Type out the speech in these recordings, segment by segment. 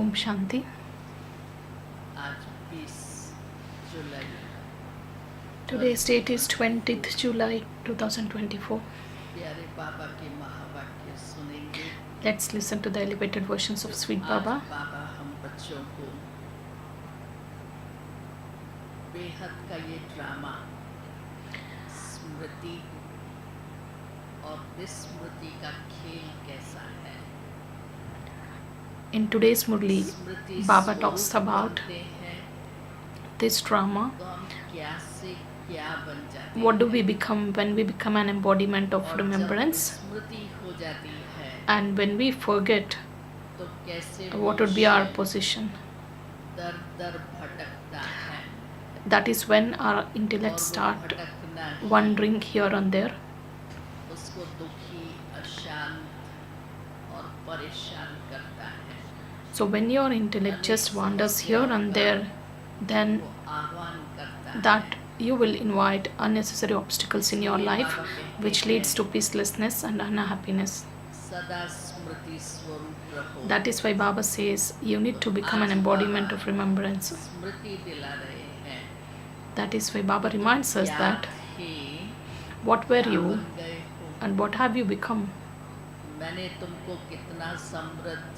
Om Shanti. आज 20 जुलाई Today's date is 20th July 2024. प्यारे बाबा के महावाक्य सुनेंगे। Let's listen to the elevated versions of Sweet आज Baba. बाबा हम बच्चों को बेहद का ये ड्रामा स्मृति और विस्मृति का खेल कैसा है। In today's Murli, Smriti Baba स्वरूप talks about बनते हैं this drama. तो हम क्या से क्या बन जाते What do हैं। we become when we become an embodiment of और जब remembrance? विस्मृति हो जाती है And when we forget, तो कैसे what would be our मनुष्य position? दर दर भटकता है। That is when our और intellects वो start भटकना ही wandering here and there. उसको दुखी, अशांत और परेशान करता है। So when your intellect just wanders here and there, then वो आह्वान करता है। that you will invite unnecessary obstacles in your life, which leads to peacelessness and unhappiness. सदा स्मृति स्वरूप रहो। That is why Baba says you need to become an embodiment of remembrance. स्मृति दिला रहे हैं। That is why Baba reminds us क्या that थे, what were क्या you बन गए हो। and what have you become. मैंने तुमको कितना समृद्ध,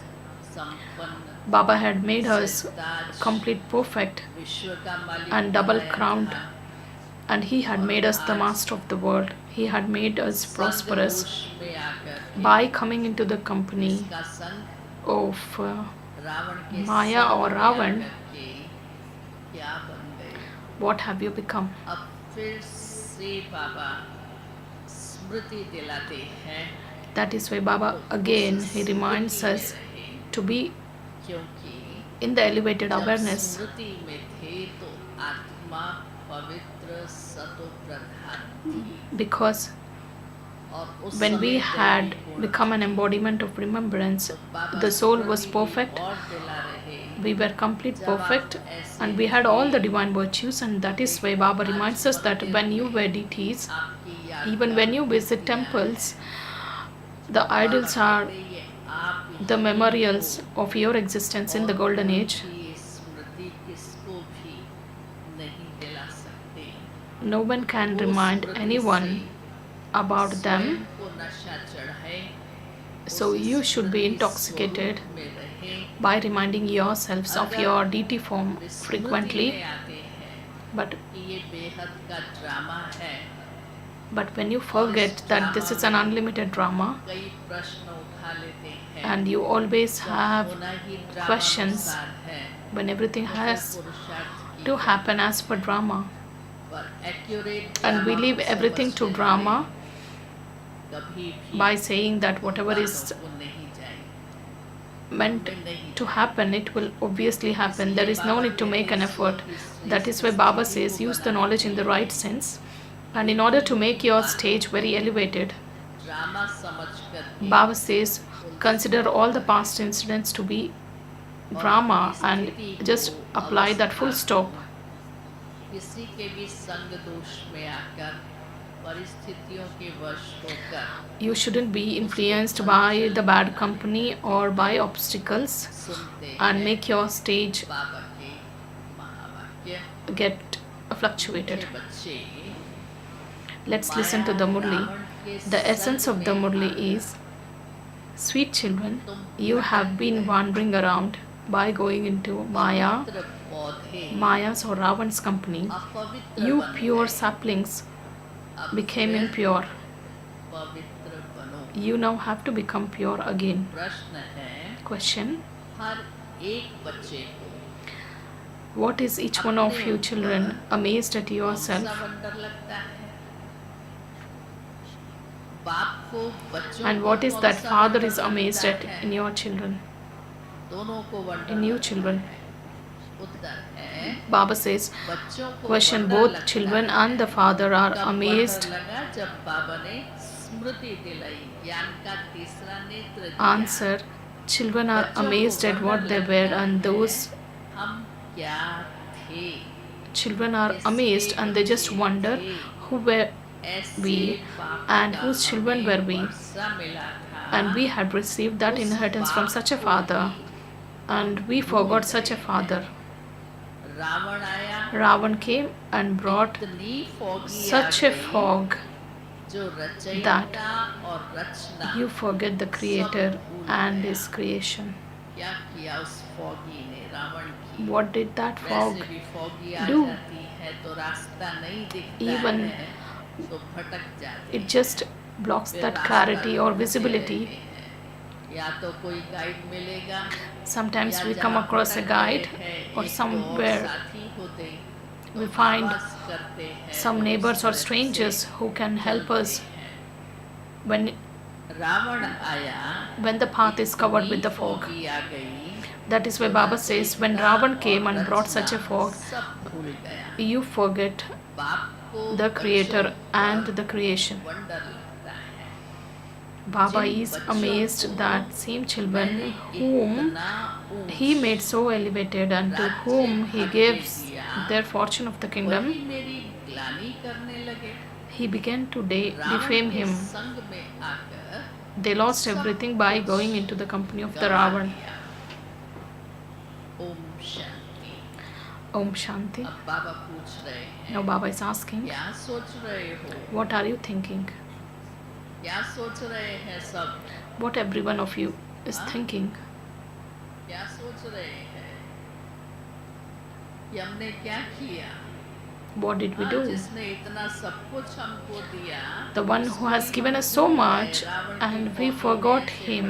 संपन्न, Baba had made us Sartaj, complete, perfect, विश्व का मालिक and double बनाया crowned, था। and He had made us the master of the world. He had made us prosperous संग में आकर के by coming into the company इसका संग of रावण के Maya संग or में Ravan. आकर के क्या बन गए। What have you become? अब फिर से बाबा स्मृति दिलाते हैं। That is why Baba again He reminds us to be क्योंकि in the elevated जब awareness. स्मृति में थे तो आत्मा पवित्र सतो प्रधान थी। Because और उस when we समय had दैवी गुण become an embodiment of remembrance, तो बाबा the soul was Smriti perfect, और दिला रहे। we were complete, जब आप perfect, ऐसे and we had all the थे, divine virtues. And that is why Baba reminds us that when you were deities, आपकी याद even when you visit temples, the idols are the memorials of your existence in the golden age. स्मृति किसको भी नहीं दिला सकते। No one can remind anyone about them, स्वयं को नशा चढ़ाए, so उस you should be Smriti intoxicated स्वरूप में रहे। by reminding yourselves of अगर your deity form Smriti frequently. में आते हैं But कि ये बेहद का ड्रामा है, when you forget that this is an unlimited drama, कई प्रश्न उठा लेते हैं। and you always जब have होना ही ड्रामा questions अनुसार है, when everything तो फिर has पुरुषार्थ की to क्या? happen as per drama, पर accurate and we drama leave को everything to समझने drama वाले कभी भी by saying that whatever is बातों को नहीं जाएंगे। meant to happen, it will obviously happen. There is no need to make an effort. That is why Baba says use the knowledge in the right sense, and in order to make your stage very elevated, drama समझ करके Baba says consider all the past incidents to be drama and just apply that full stop. किसी के भी संग दोष में आकर परिस्थितियों के वश होकर You shouldn't be influenced by the bad company or by obstacles सुनते and हैं make your stage बाबा के महावाक्य। get fluctuated. के बच्चे Let's listen to the Murli. The essence of the Murli is, sweet children, you have been wandering around by going into Maya, पवित्र पौधे Maya's or Ravan's company. अपवित्र You बन pure गए। saplings अब became फिर impure. पवित्र बनो। You now have to become pure again. प्रश्न है Question: हर एक बच्चे को what is each one of you children amazed at yourself? कौन सा वंडर लगता है? बाप को बच्चों And को what is कौन that सा father वंडर is amazed लगता at है? in your children, दोनों को वंडर in you लगता children? है। उत्तर है Baba says, बच्चों को question: वंडर both लगता children है। and the father are कब amazed. वंडर लगा जब बाबा ने स्मृति दिलाई, ज्ञान का तीसरा नेत्र दिया। Answer: children are बच्चों को amazed at what wonder they लगता were, and है, those हम क्या थे, children are amazed and they just wonder ऐसे we, बाप and का whose children were हमें we, वर्षा मिला and we था, had received that उस inheritance from बाप such a को father, ही हम and we भूल forgot such a गए हैं. father. रावण आया, Ravan came and brought इतनी फॉगी आ such a गई fog जो that रचयिता और रचना you forget the सब Creator भूल and गया. His creation. क्या किया उस फॉगी ने, रावण की? What did that fog वैसे भी फॉगी आ do? जाती है तो रास्ता नहीं दिखता Even है, तो भटक जाते it हैं, just blocks फिर that रास्ता clarity or ढूंढते visibility. रहते हैं. या तो कोई गाइड मिलेगा, Sometimes या we come जहाँ across a भटक guide, रहे हैं or एक दो और somewhere साथी होते तो we find आवाज करते हैं, some तो उस neighbors or तरफ strangers से who can help चलते us हैं. when रावण आया, the path is covered with इतनी the fog. फॉगी आ गई, That is why जो Baba says, when रचयिता Ravan came और and brought such a Rachna fog, सब भूल गया. you forget बाप को the बच्चों Creator and पर the creation. वंडर लगता है. Baba जिन is बच्चों amazed को that same मैंने children whom इतना He ऊंच made so elevated and to राज्य whom He भाग्य gives दिया, their fortune of the kingdom, वही मेरी ग्लानि करने लगे. He began to Ravan defame के him. संग में आकर They lost सब everything by कुछ going into the company of the गंवा Ravan. दिया. ओम शांति. Om Shanti. अब बाबा पूछ रहे हैं, Now Baba is asking, क्या सोच रहे हो? what are you thinking? क्या सोच रहे हैं सब? What every one of you is thinking? क्या सोच रहे हैं कि हमने क्या किया? What did we do? जिसने इतना सब कुछ हमको दिया, The one who has given us so much and we forgot Him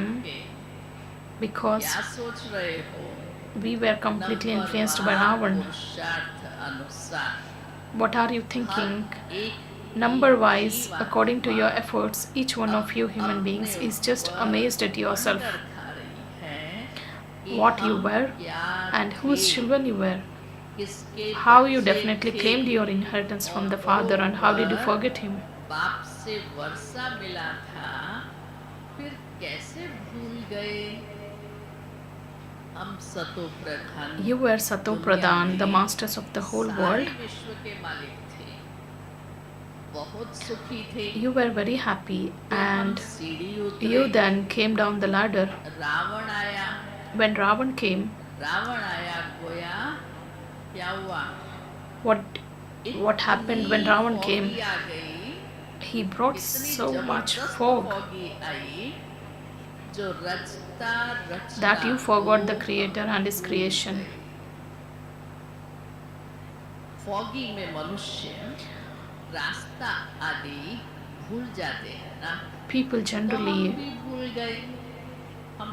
because क्या सोच रहे हो? we were completely influenced by Ravan. पुरुषार्थ अनुसार What are you thinking? एक Number wise, according to your efforts, each one of you human beings is just amazed at yourself, खा रही है कि what you हम were क्या and whose थे, children you were, किसके how you बच्चे definitely थे, claimed your inheritance from the Father, and how did you forget Him? बाप से वर्षा मिला था, फिर कैसे भूल गए? हम सतो प्रधान, You were Sato Pradhan, the masters of the whole सारे world. विश्व के मालिक थे, बहुत सुखी थे. You were very happy, फिर हम and सीढ़ी उतरे, you then came down the ladder. Ravan आया, When Ravan came, रावण आया गोया, क्या हुआ? what happened when Ravan इतनी came? फॉगी आ गई, He brought इतनी so much जबरदस्त fog फॉगी आई, जो रचता रचना that you forgot the को Creator and His भूल creation. गए. फॉगी में मनुष्य रास्ता आदि भूल जाते हैं ना. People तो हम generally, भी भूल गए.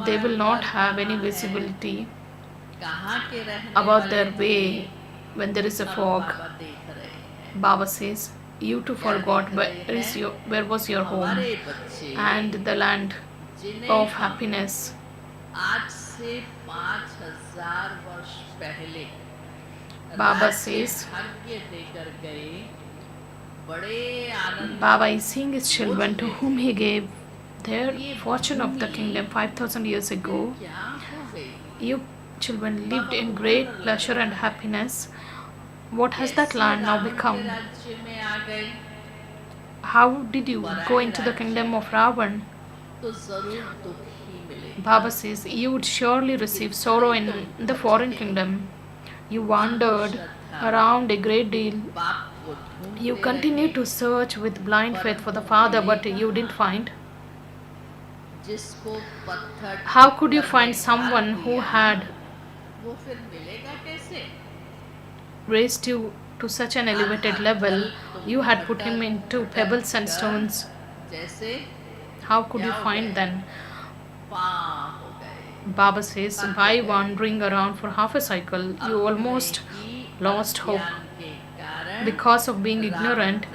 they will not हमारा have घर any कहाँ है, visibility कहाँ के रहने about वाले their थे, way when there is a अब fog. बाबा देख रहे हैं. Baba says, you too forgot where was your home हमारे बच्चे and the land जिन्हें of हम happiness. आज से 5000 वर्ष पहले Baba राज्य says, भाग्य देकर गए, बड़े आनंद. Baba is seeing his children to whom he gave their fortune of the kingdom 5,000 years ago. क्या हो गई? You children lived in great pleasure and happiness. What has that कैसे land now रावण के become? राज्य में आ गए? How did you go into the kingdom of Ravan? तो जरूर दुख ही मिलेगा. Baba says, you would surely receive sorrow in the foreign kingdom. You wandered around a great deal. बाप को ढूंढते You continued to search with blind faith for the Father, but you didn't find. जिसको पत्थर How could you करने find का someone who दिया, had वो फिर मिलेगा कैसे? raised you to such an elevated level? You had put him into pebbles and stones. जैसे How could you find then? पाँ हो गए. Baba says, by wandering around for half a cycle, you almost lost hope. ज्ञान के कारण Because of being ignorant,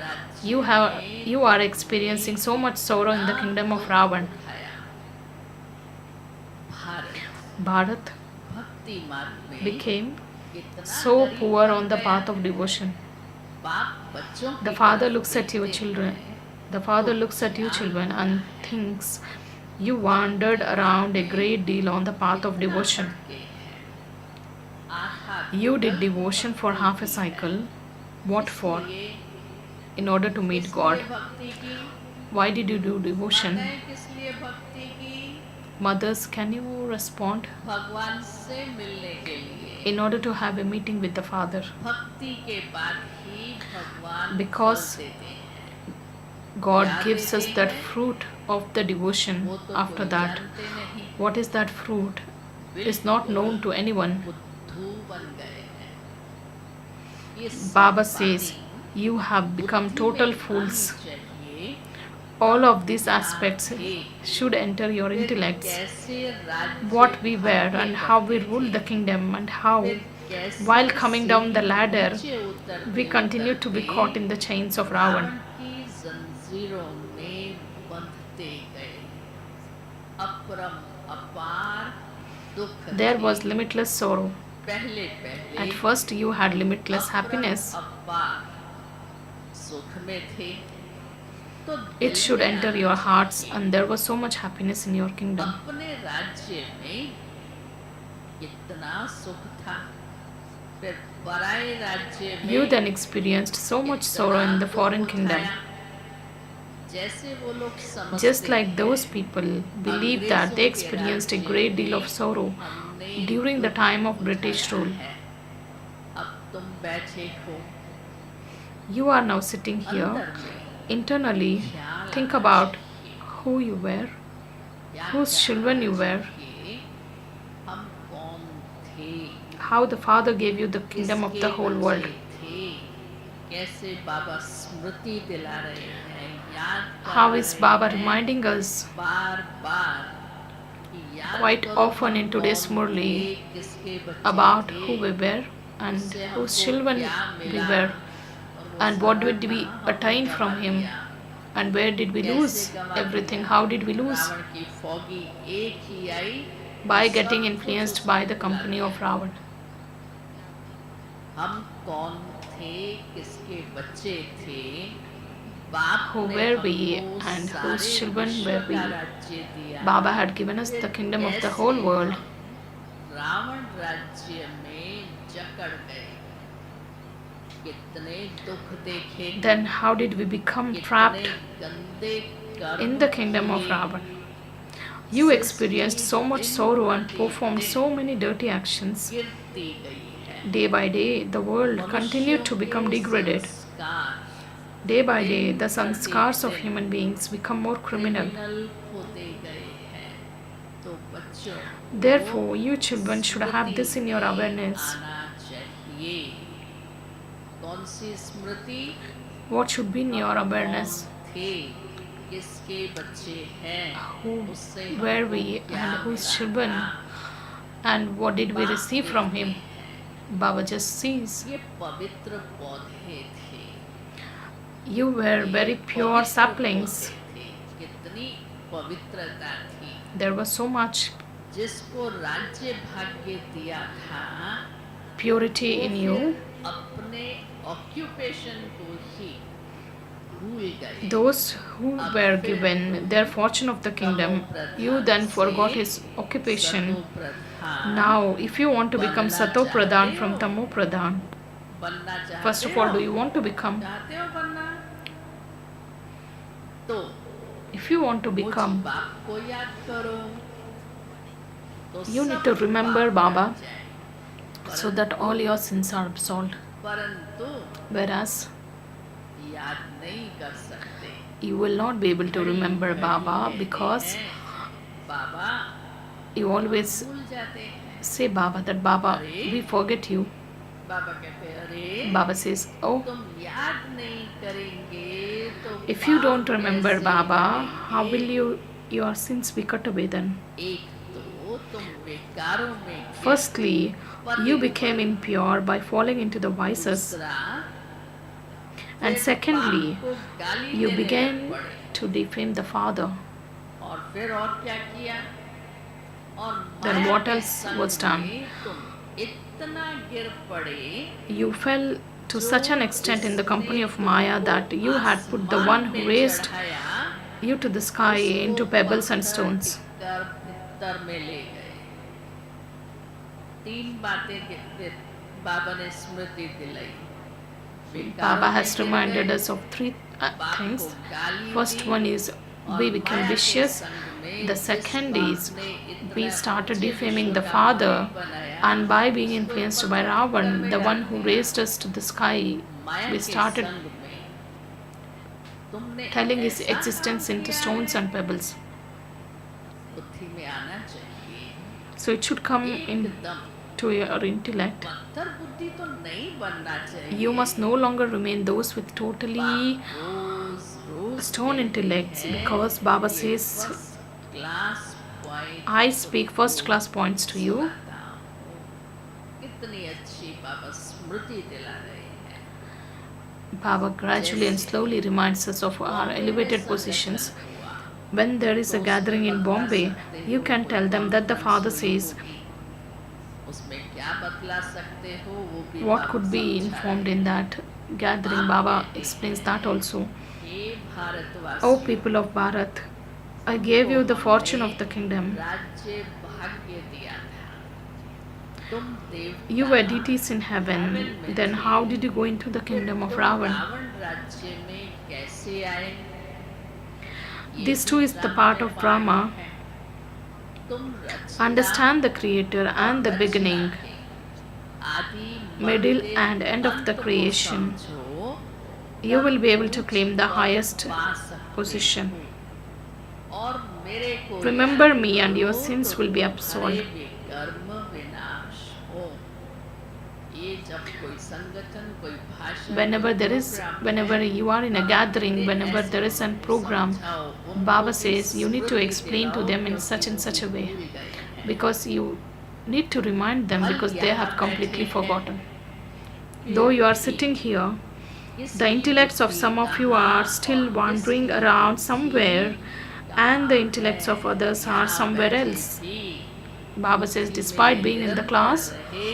you are experiencing so much sorrow in the kingdom of Ravan. Bharat Bharat भक्ति मार्ग में became कितना so गरीब poor बन on the गया. path of devotion. बाप बच्चों The की Father तरफ looks at you, देखते children. हैं, The Father looks at you, children, and thinks you wandered around a great deal on the path of devotion. भटके हैं. आधा You did दूर devotion for half a cycle. What for? इसलिए in order to meet किस God? लिए भक्ति की? Why did you do devotion? माताएं किस लिए भक्ति की? Mothers, can you respond? भगवान से मिलने के लिए। In order to have a meeting with the Father. भक्ति के बाद ही भगवान फल Because देते हैं। God क्या gives us देते that हैं? fruit of the devotion वो तो after कोई that. जानते नहीं। What is that fruit? Is not बिल्कुल known to anyone. बुद्धू बन गए हैं। ये सब Baba says, बातें you have become बुद्धि total में fools. आनी चाहिए। All of these aspects should enter your फिर intellects. कैसे राज्य What we were भाग्य and how we करते ruled थे। the kingdom and how, फिर कैसे while coming down the सीढ़ी ladder, नीचे उतरते we continued to be उतरते caught in the chains of Ravan Ravan. की जंजीरों में बंधते गए। अपरम अपार दुख There थे। was limitless sorrow. पहले पहले At first, you had limitless अपरम happiness. अपार सुख में थे तो It दिल should में enter आना your hearts, चाहिए। and there was so much happiness in your kingdom. अपने राज्य में कितना सुख था, फिर पराये राज्य में You then experienced so much sorrow in the foreign kingdom. जैसे वो लोग समझते Just like हैं, those people believe that they experienced a great deal of sorrow हमने during the दुख time of British उठाया rule. है। अब तुम बैठे हो You are now sitting here. अंदर में Internally, ख्याल think आना about चाहिए। who you were, क्या whose ख्याल children आना you were, चाहिए? हम कौन थे, how the Father gave you the kingdom of किसके the whole बच्चे world. थे, कैसे बाबा स्मृति दिला रहे हैं, याद How करा is रहे Baba हैं reminding us बार बार कि याद quite करो often हम in today's कौन Murli थे, किसके बच्चे about थे, who we were and उससे whose हमको children क्या we मिला, were, और वो and what सारा did we कहाँ attain हमने from गंवा him, दिया, and where did we कैसे lose गंवा everything, दिया। how did we lose? Ravan की फौगी एक ही आई, By सब getting कुछ influenced उसने by the भुला company दिया। of Ravan. हम कौन थे, किसके बच्चे थे, बाप Who ने were we हमको and सारे whose children विश्व were we? का राज्य दिया। Baba had given us फिर the kingdom of the कैसे whole world. हम रावण राज्य में जकड़ गए, कितने दुख देखे, Then how did we become कितने trapped गंदे कर्म in the kingdom of किए। Ravan? You experienced so much दिन sorrow and प्रतिदिन performed so many dirty actions. गिरती गई है। Day by day, the world continued to become degraded. Day by day, the sanskars of human beings become more criminal. होते गए हैं। तो बच्चों Therefore, you children should have this in your awareness. आना चाहिए। कौन सी स्मृति? What should be in your awareness? कौन थे, किसके बच्चे हैं, Who उससे were हमको we क्या and whose मिला children, था? and what did we बाप receive from देखते him? हैं। Baba just sees. ये पवित्र पौधे थे, You were very pure पवित्र saplings. पौधे थे। कितनी पवित्रता थी। There was so much जिसको राज्य भाग्य दिया था, purity वो in फिर you. अपने ऑक्यूपेशन को ही भूल गए। Those who were given their fortune of the kingdom, you then forgot his occupation. Now, if you want to become Sato Pradhan from Tamo Pradhan, बनना चाहते first of all, हो? do you want to become? चाहते हो बनना? तो If you want to मुझ become, बाप को याद करो, तो you need सब to remember पाप Baba हट जाए। so that all your sins are absolved. परंतु Whereas, याद नहीं कर सकते। you will not be able to remember Baba because Baba you always भूल जाते हैं। say Baba that Baba, we forget you. बाबा कहते हैं, अरे Baba says, oh, तुम याद नहीं करेंगे तो if you पाप don't remember कैसे Baba, हटेंगे? how will your sins be cut away then? एक तो तुम विकारों में गिर Firstly, you पतित became impure by falling into the vices. दूसरा, And फिर secondly, बाप को गाली you देने began लग पड़े। to defame the Father. और फिर और क्या किया? और Then माया what के else संग was done? में तुम इतना गिर पड़े, You fell to such an extent in the company of Maya that you had put the one who raised you to the sky into pebbles and stones. भीतर में ले गए। तीन बातें बाबा ने स्मृति दिलाई। Baba बेकारों में has गिर reminded गए, us of three बाप को things. गाली First one दी is और we became माया के vicious. संग The में जिस second बाप is ने we इतना started ऊंचे defaming विश्व the का father, मालिक बनाया, and by being उसको एक influenced by पत्थर ठोकर Ravan, में the डाल one who दिया। raised us to the sky, Maya we के started संग में तुमने telling his ऐसा काम existence into किया stones है, and pebbles. बुद्धि में आना चाहिए। So it should come एकदम into your intellect. पत्थर बुद्धि तो नहीं बनना चाहिए। You must no longer remain those with totally बाप रोज रोज stone कहते intellects, हैं, because Baba ये says, first class point I speak first class points to you. सुनाता हूँ। कितनी अच्छी बाबा स्मृति दिला रहे हैं। Baba gradually and slowly reminds us of our Bombay में elevated positions. संगठन हुआ, When there is a तो gathering उसमें in बतला Bombay, सकते you हो can कोई tell them that the conference father हुई says होगी, उसमें क्या बतला सकते हो वो भी what बाबा could be समझा informed रहे in हैं। that gathering. बाप Baba कहते explains हैं, that also. हे O भारतवासियों, people of Bharat, I gave you the fortune of the kingdom. राज्य भाग्य दिया था, तुम देवता You were deities in heaven. में Then थे, how did you go into the फिर kingdom of तुम Ravan? रावण राज्य में कैसे आए? ये This भी too is the drama part में of पार्ट Brahma. है। तुम रचना Understand the creator और and the रचना beginning, के आदि middle Madhya and end of the अंत को creation. समझो, You तब will be able to ऊंच claim the पद highest पा सकते position. हो। और मेरे को Remember याद me and your करो sins तो will be तुम्हारे absolved. विकर्म विनाश हो। ये जब कोई संगठन, कोई भाषण, Whenever कोई there is, प्रोग्राम whenever है, you are in a तब gathering, मेरे whenever ऐसे there is a लोगों को program, समझाओ, उनको Baba भी says you need to Smriti explain to दिलाओ, them in क्योंकि such and वो such a भी way, भूल गए हैं। because you need to remind them भल because they यहाँ have completely बैठे हैं, forgotten. फिर Though you are भी sitting here, इसकी the intellects of बुद्धि some of you कहाँ are still और wandering इसकी around बुद्धि somewhere, and the कहाँ intellects of है? others are यहाँ somewhere बैठे else. भी Baba says, बुद्धि despite में being in the निरंतर class, रहे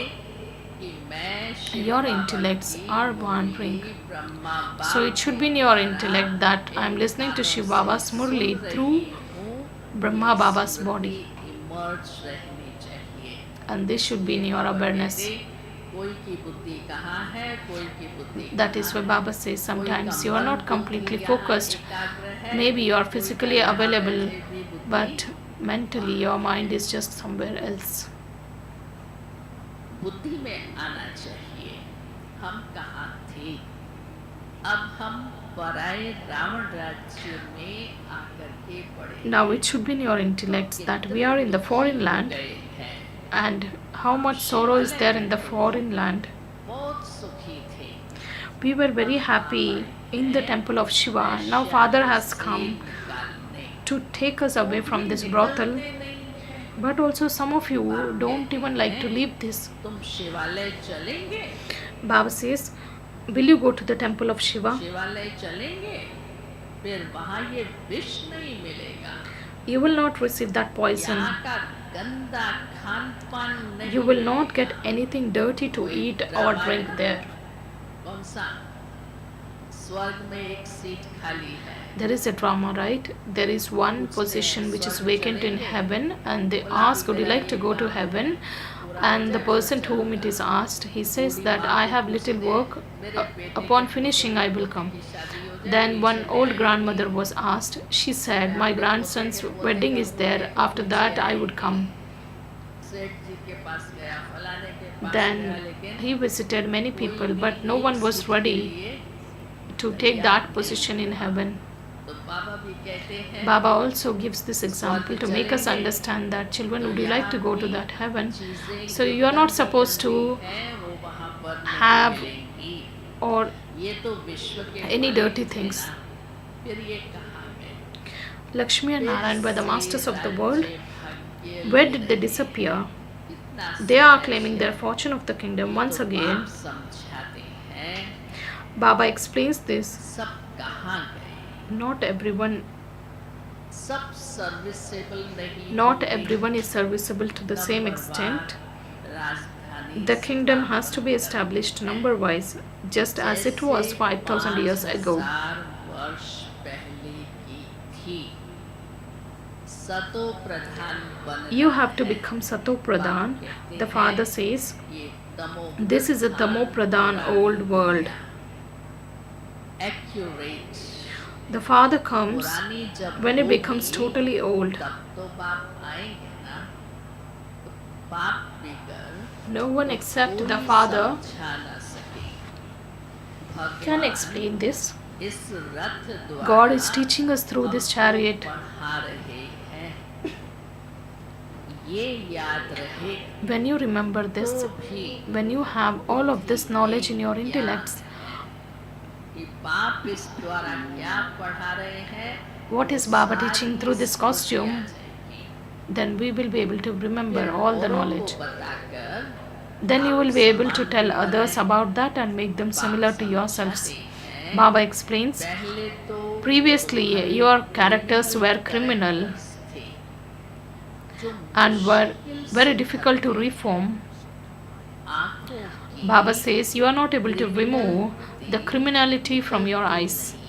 कि मैं शिव your बाबा intellects की are Murali wandering. Brahma So बाप it should के be in your द्वारा intellect that I am in listening to कानों Shiv से Baba's सुन Murli रही through हूँ, Brahma ये Baba's स्मृति body, इमर्ज रहनी चाहिए। and this should be in इसलिए your बाबा awareness. कहते, कोई की बुद्धि कहाँ है, कोई की बुद्धि That is why कहाँ है। Baba says कोई sometimes का you are मन not completely बुद्धि यहाँ focused. एकाग्र है, Maybe you are कोई का physically यहाँ available, बैठे भी बुद्धि but mentally your mind is just somewhere else. बुद्धि में आना चाहिए। हम कहाँ थे, अब हम पराये रावण राज्य में आकर के पड़े। Now it should be in your intellects that we are in the foreign land, गए हैं, and how much sorrow is there in the foreign land. बहुत सुखी थे। We were very happy in the temple of Shiva. Now Father has come to take us away from this brothel. But also some of you don't even like to leave this. तुम शिवालय चलेंगे, Baba says, will you go to the temple of Shiva? शिवालय चलेंगे, फिर वहाँ ये विष नहीं मिलेगा। You will not receive that poison. यहाँ का गंदा खान पान नहीं You will not मिलेगा। get anything dirty to eat or drink there. कौन सा? स्वर्ग में एक सीट खाली है। There is a drama, right? There is one position which is vacant in heaven, and they ask, would you like to go to heaven? And the person to whom it is asked, he says that I have little work. Upon finishing, I will come. Then one old grandmother was asked. She said, my grandson's wedding is there. After that, I would come. Then he visited many people, but no one was ready to take that position in heaven. Baba also gives this example to make us understand that, children, would you like to go to that heaven? So you are not supposed to have or any dirty things. Lakshmi and Narayan were the masters of the world. Where did they disappear? They are claiming their fortune of the kingdom once again. Baba explains this. Not everyone is serviceable to the same extent. The kingdom has to be established number-wise, just as it was 5,000 years ago. You have to become Sato Pradhan. The father says, this is a Tamo Pradhan old world. accurate. The father comes पुरानी जब when it becomes होगी totally old. तब तो बाप आएंगे ना, तो बाप बिगर No one तो except the कोई father समझा ना सके। can भगवान explain this. इस रथ God is द्वारा teaching us through this हमको chariot. पढ़ा रहे हैं। ये याद रहे When you remember तो this, भी when you have all of this knowledge in your क्या intellects, है कि बाप इस द्वारा क्या पढ़ा रहे हैं, what is Baba teaching through this Smriti uh costume, जाएगी। then we will be able to remember फिर all the औरों knowledge. को बताकर Then you आप will be able to समान tell भी others बनाएंगे। about that and make them बाप similar to yourselves. समझाते हैं, Baba explains, पहले तो previously तुम्हारे your characters criminal were criminal characters थे, जो and were मुश्किल very से difficult to करते reform. आंखों की Baba says you are not able to criminal remove बुद्धि the criminality from your होती eyes. नहीं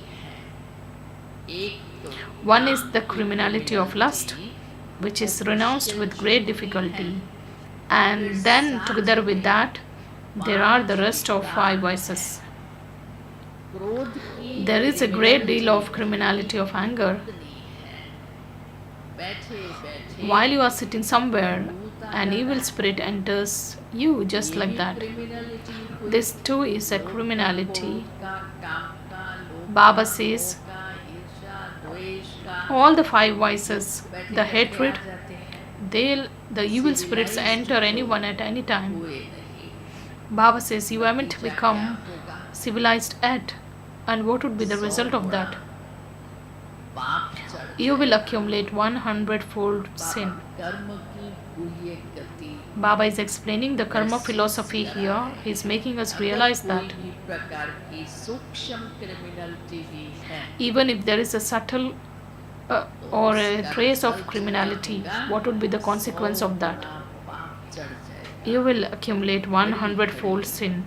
है। एक तो One is the काम की criminality of lust, criminality which is वो renounced मुश्किल with great छूटती है। difficulty. फिर And then साथ together with में that, there are the पांच rest of विकार 5 हैं। vices. क्रोध की There is a great deal criminality of criminality of anger. कितनी है। बैठे बैठे While you are sitting somewhere, भूत an आ evil जाता है। spirit enters you just ये like भी that. criminality हुई। This too is a लोभ का, criminality. क्रोध का, काम का, लोभ Baba का, says, मोह का, ईर्ष्या, द्वेष का, all the 5 vices, बैठे the बैठे hatred, आ जाते हैं। the evil spirits enter anyone at any time. हुए नहीं। Baba says you haven't नतीजा क्या become होगा? civilized yet. And what would be the 100 result of that? पाप चढ़ You will जाएगा। accumulate 100-fold sin. बाबा कर्म की गुह्य गति Baba is explaining the karma philosophy here. He is making us realize अगर that कोई भी प्रकार की सूक्ष्म क्रिमिनलिटी भी है, even if there is a subtle or a trace of criminality, what would be the consequence of that? पाप चढ़ जाएगा। You will accumulate 100-fold sin.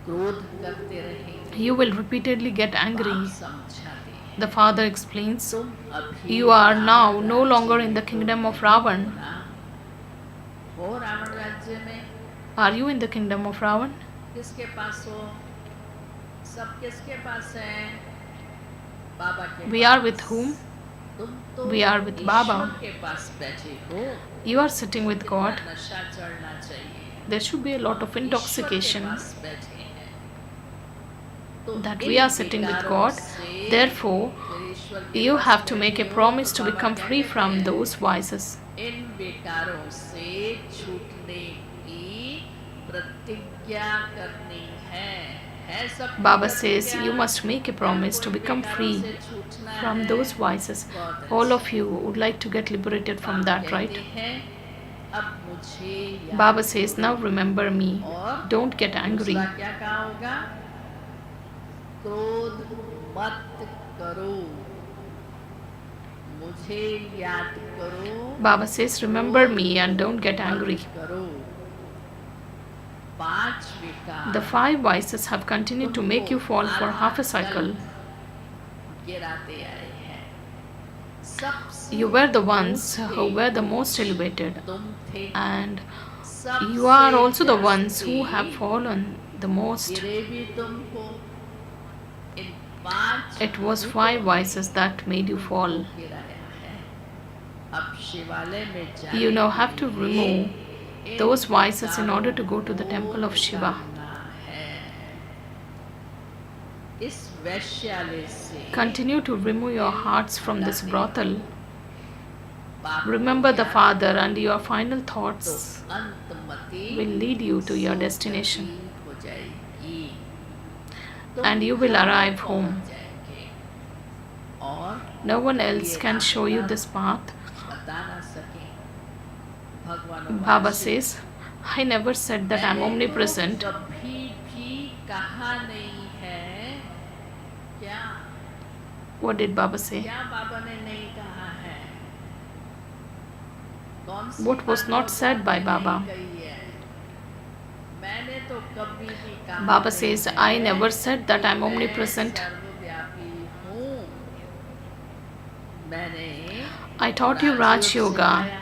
क्रोध करते रहेंगे। You will repeatedly get बाप angry. समझाते हैं, The father explains, तुम अभी you are now Ravan no longer राज्य in the में kingdom of हो Ravan. ना। हो रावण राज्य में Are you in the kingdom of Ravan? किसके पास हो? सब किसके पास है? बाबा के We pass. are with whom? तुम तो We are with Ishwar Baba. के पास बैठे हो। You are sitting with God. कितना नशा चढ़ना चाहिए। There should be a lot of ईश्वर के intoxication पास बैठे हैं। तो that in we are sitting with विकारों God. से Therefore, फिर ईश्वर के you pass have to make a बैठे हो, promise तो to बाबा become क्या free कहते from हैं? those vices. इन विकारों से छूटने की प्रतिज्ञा करनी है सब Baba says you must make a promise to become free से छूटना from है। those vices. बहुत All अच्छा। of you would like to get liberated from बाप that, कहते right? हैं, अब मुझे याद Baba says, करो। now remember me. और Don't get angry. दूसरा क्या कहा होगा? क्रोध मत करो, मुझे याद करो। Baba says, remember me and don't get angry. मत करो। 5 विकार The 5 vices have continued to make you fall for half a cycle. गिराते आए हैं। सबसे You were the ones ऊंचे who were the most elevated, तुम थे। and सबसे you are also the ones जास्ती who have fallen the most. गिरे भी तुम हो। इन 5 It was 5 vices that made you fall. गिराया है। अब शिवालय में जाने You now have के to लिए remove in those vices in order to go to the विकारों temple of को Shiva. करना है। इस वैश्यालय से Continue to remove your hearts from this brothel. बाप को Remember the याद Father, and your final तो thoughts अंतमति will lead you to your सोचती destination, हो जाएगी। तुम and you will घर arrive पहुंच home. जाएंगे और No one else ये can show you रास्ता this path. बता ना सके। भगवान Baba वाचिक, says, I never said that I am मैंने तो omnipresent. कभी भी कहा नहीं है। क्या What did Baba say? क्या बाबा ने नहीं कहा है? कौन सी What was बात not said by मैंने Baba? नहीं कही है? मैंने तो कभी भी कहा Baba नहीं says, है I never said that I am कि मैं omnipresent. सर्वव्यापी हूँ। मैंने I taught you Raj Rajyoga Yoga सिखाया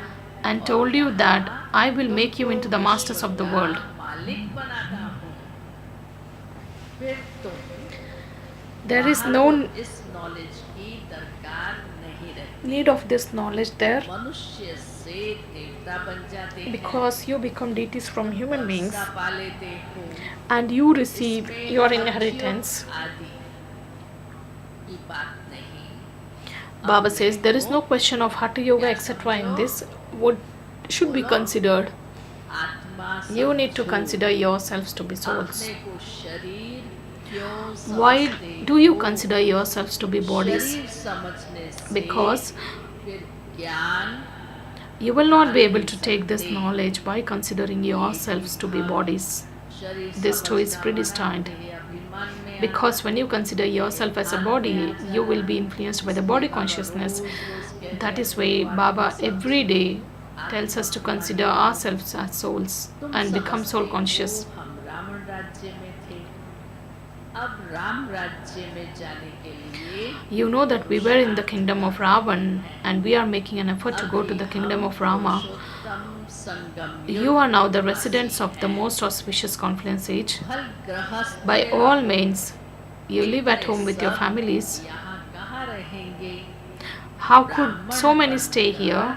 and और told you that कहा, I will make you into the masters of the तुमको world. मालिक बनाता हूँ। फिर तुम There is वहाँ no तो इस नॉलेज की दरकार नहीं रहती, need of this knowledge there, मनुष्य से देवता बन जाते हैं, because you become deities from human beings वर्षा पा लेते हो, and you receive इसमें your हठयोग inheritance. आदि की बात नहीं। Baba says there is no question of hatha yoga etc. in this. What should be considered? आत्मा You need to समझो, consider yourselves to be souls. अपने को शरीर क्यों Why समझते do you हो? consider yourselves to be bodies? शरीर समझने से Because फिर ज्ञान you will not be able to take this knowledge by considering yourselves to be bodies. शरीर This too is समझना predestined. मानते अभिमान में Because when you consider yourself as a body, you will be influenced by the body consciousness. That is why Baba every day tells us to consider ourselves as souls and become soul conscious. हम रावण राज्य में थे, अब राम राज्य में जाने के लिए You know that we were in the kingdom of Ravan and we are making an effort to go to the kingdom of Rama. Purushottam Sangam You are now the residents of the most auspicious confluence age. फल गृहस्थ By all means, you live at home with your families. यहाँ कहाँ रहेंगे? How could so many stay here?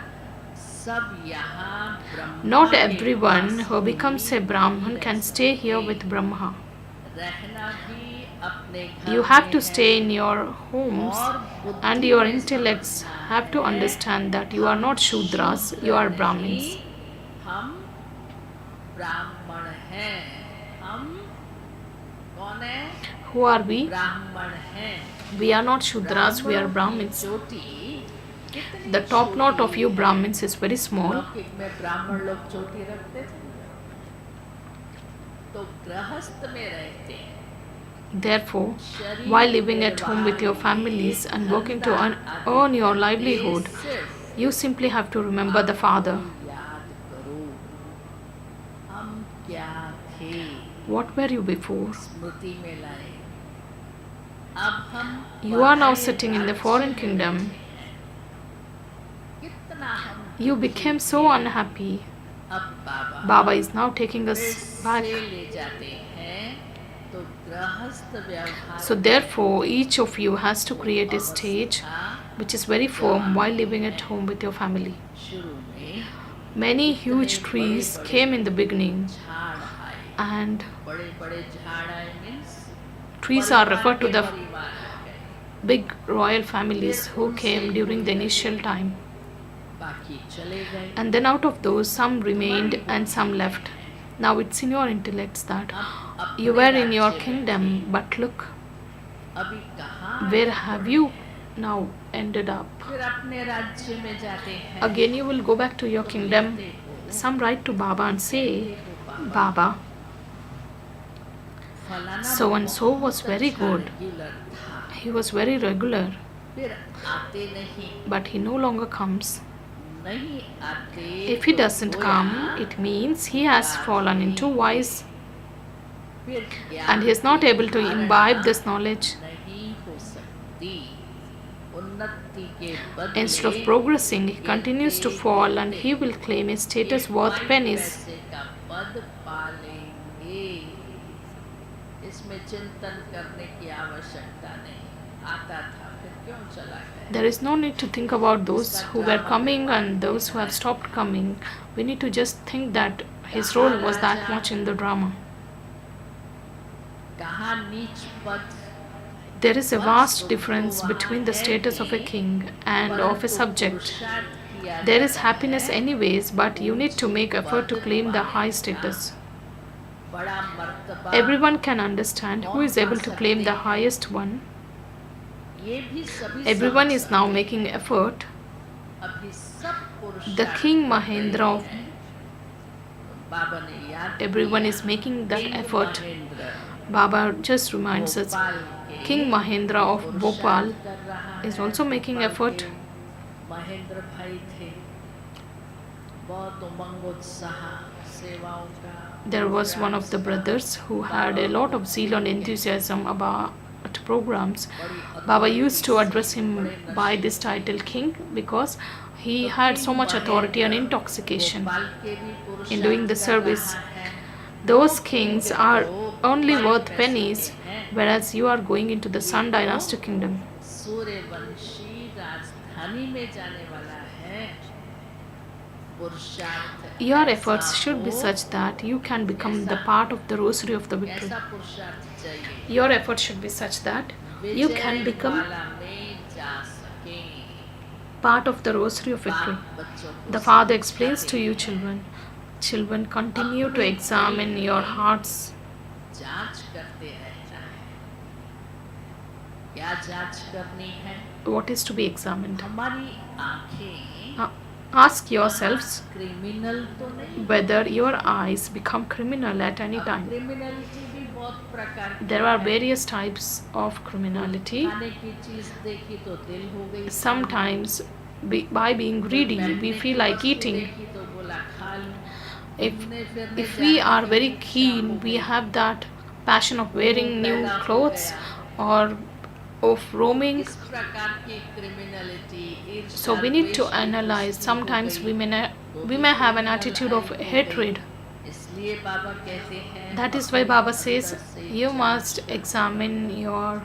सब यहाँ Brahma Not के everyone pass who becomes a Brahman can stay here with Brahma. रहना भी अपने घर You have में to है। stay in your homes, and your intellects have to understand that you are not Shudras, you are Brahmins. हम ब्राह्मण हैं। हम कौन है? Who are we? ब्राह्मण हैं। We are not Shudras, we are Brahmins. चोटी कितनी The top knot छोटी of you है? Brahmins is very small. लौकिक में ब्राह्मण लोग चोटी रखते थे, तो गृहस्थ में रहते हैं। Therefore, while living at home with your families and working to earn your livelihood, you simply have to remember the Father. याद करो, हम क्या थे, What were you before? स्मृति में लाए। अब हम You are now Paraye sitting in the राज्य foreign में kingdom. कितना हम You became so unhappy. अब बाबा Baba is now taking us फिर back. से ले जाते हैं, तो गृहस्थ व्यवहार So therefore, each of you has to create a stage which is very firm while living at home with your family. शुरू में Many huge trees came in the beginning, झाड़ आए, and बड़े बड़े झाड़ आए means trees are referred to the big royal families who came during the initial time. बाकी चले गए। And then out of those, some remained and some left. Now it's in your intellects that you were in your kingdom, but look, अभी कहाँ where have you now ended up? फिर अपने राज्य में जाते हैं। Again, you will go back to your kingdom. Some write to Baba and say, Baba, फलाना so and so was very अच्छा good. रेगुलर था, He was very regular, फिर आते नहीं, but he no longer comes. नहीं आते If he तो doesn't गोया, come, it means he has fallen into vice फिर and he is not able to imbibe this knowledge. नहीं हो सकती। उन्नति के बदले Instead of progressing, he continues to fall and he will claim a status worth pennies. पैसे का पद पालेंगे। इसमें चिंतन करने की आवश्यकता नहीं, आता था फिर क्यों चला गया। There is no need to think about those who were coming and those who have stopped coming. We need to just think that his role was that much in the drama. कहाँ नीच पद, There is a vast difference between the status of a king and of a subject. There is happiness anyways, but you need to make effort to claim the high status. बड़ा मर्तबा Everyone can understand who is able to claim the highest one. ये भी सभी Everyone समझ is now making effort. सकते। अभी सब पुरुषार्थ The King कर Mahendra रहे of हैं। बाबा ने याद everyone किया, is making that king effort. Mahendra Baba just reminds us, Bhopal के King Mahendra of Bhopal पुरुषार्थ कर रहा is है। also making Bhopal effort. के महेंद्र भाई थे, बहुत उमंगोत्साह सेवाओं का। There was one of the brothers who had a lot of zeal and enthusiasm about programs. Baba used to address him by this title King because he had so much authority and intoxication Bhopal के भी पुरुषार्थ in doing the कर service. रहा है। Those kings are only worth pennies whereas you are going into the Sun dynastic kingdom. Suryavanshi राजधानी में जाने वाला है. पुरुषार्थ Your ऐसा efforts should be हो, such that you can become the part of the rosary of the victory. कैसा पुरुषार्थ चाहिए? Your efforts should be such that you can become Vijayamala में जा सके. part of the rosary of victory. बाप बच्चों को The Father explains समझाते to you, हैं, children. Children, continue to examine your hearts. जांच करते रहना है. क्या जांच करनी है? What is to be examined? हमारी आंखें Ask yourselves क्रिमिनल तो नहीं. whether your eyes become criminal at any time. Criminality भी बहुत प्रकार की There are है. various types of criminality. खाने की चीज देखी तो दिल हो गई. Sometimes, by being greedy, we feel like eating. देखी तो बोला खा लूं. If we are very keen, we have that passion of wearing new clothes or of roaming. इस प्रकार की criminality. So we need to analyze. Sometimes we may have an attitude of hatred. इसलिए बाबा कहते हैं. That is why Baba says you must examine your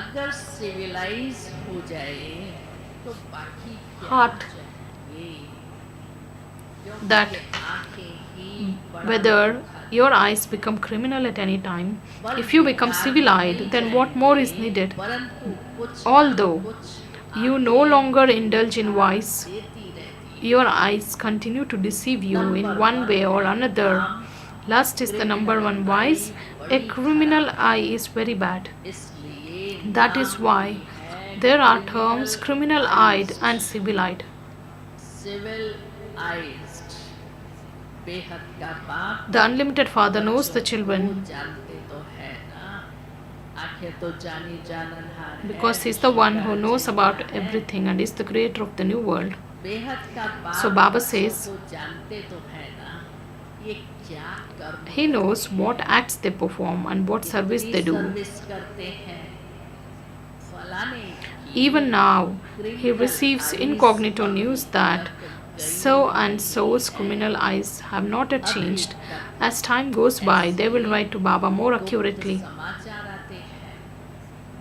अगर civilised हो जाए तो बाकी क्या heart, चाहिए? that आंखें ही बड़ा whether धोखा your eyes become criminal at any time. If you become civil-eyed, then what more is needed? परंतु कुछ Although कुछ you no longer indulge in vice, देती रहती. your eyes continue to deceive you in one way or another. Lust is the number one vice. A criminal eye is very bad. इसलिए That is why there are terms criminal-eyed and civil-eyed. Civilised. बेहद का बाप. The unlimited Father knows the children वो जानते तो है ना. आखिर तो जानी जाननहार है. because He is the one who knows about everything and is the creator of the new world. बेहद का बाप. So Baba says तो जानते तो है ना. ये क्या कर्म. He knows what acts they perform and what service they do. Service करते हैं. फलाने की Even now, he receives incognito news that so and so's criminal eyes have not yet changed. As time goes by, they will write to Baba more accurately. समाचार आते हैं.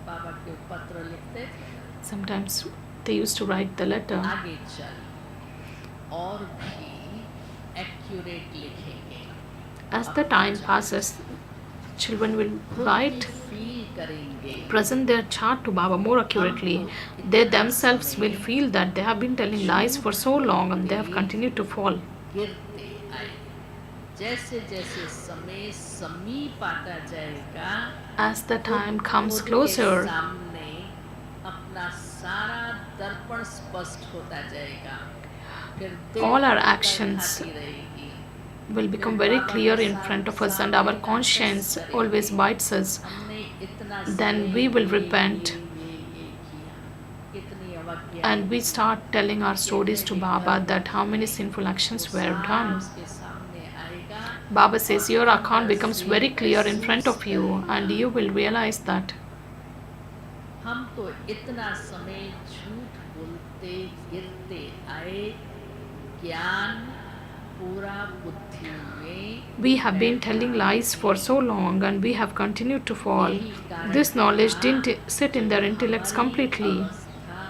बाबा के पत्र लिखते थे. Sometimes they used to write the letter. आगे चल और भी एक्यूरेट लिखेंगे. As the time passes, children will write, feel करेंगे. present their chart to Baba more accurately. They themselves will feel that they have been telling lies for so long and they have continued to fall. गिरते आए. जैसे जैसे समय समीप आता जाएगा. As the time comes खुद के closer, सामने अपना सारा दर्पण स्पष्ट होता जाएगा. फिर दिल all our अंदर actions खाती रहेगी. will become very clear in front of us and our conscience always bites us. हमने इतना Then समय we will ये repent किया. कितनी अवज्ञा. and we start telling our stories to Baba that how many sinful actions were done. उसके सामने आएगा. Baba says your account becomes very clear in front of you and you will realize that हम तो इतना समय झूठ बोलते गिरते आए. ज्ञान पूरा बुद्धि में. we have been telling lies for so long and we have continued to fall. This knowledge didn't sit in their intellects completely. अवस्था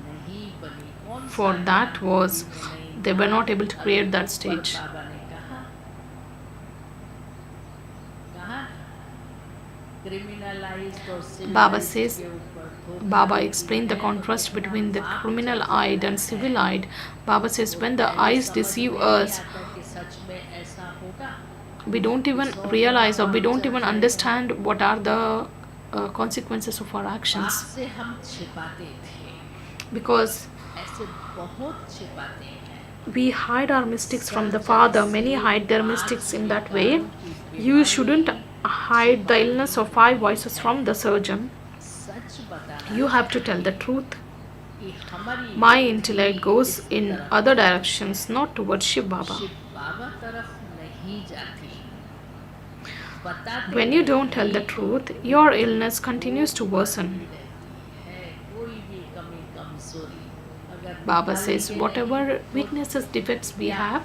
नहीं बनी. कौन For सा that ज्ञान was, नहीं they were था. not able to create that पर stage. बाबा ने कहा क्रिमिनलाइज्ड और Baba civilized says, के ऊपर धोखा Baba देती explained the है. contrast between the criminal-eyed and civil-eyed. Baba says when the eyes deceive us, कि सच में ऐसा होगा. we don't even realize or we don't even understand what are the consequences of our बाप actions, से हम छिपाते थे. because ऐसे बहुत छिपाते हैं. we hide our mistakes from the Father. Many hide their mistakes in that way. You shouldn't hide the illness of 5 voices from the surgeon. सच बताना You have to tell the truth. कि हमारी My intellect goes in other directions, not towards Shiv Baba. Shiv बाबा तरफ नहीं जाती. बताते When you don't tell the truth, your illness continues to worsen. रहती है. कोई भी कमी कमजोरी अगर Baba निकालेंगे says, नहीं, whatever तो weaknesses, defects we have,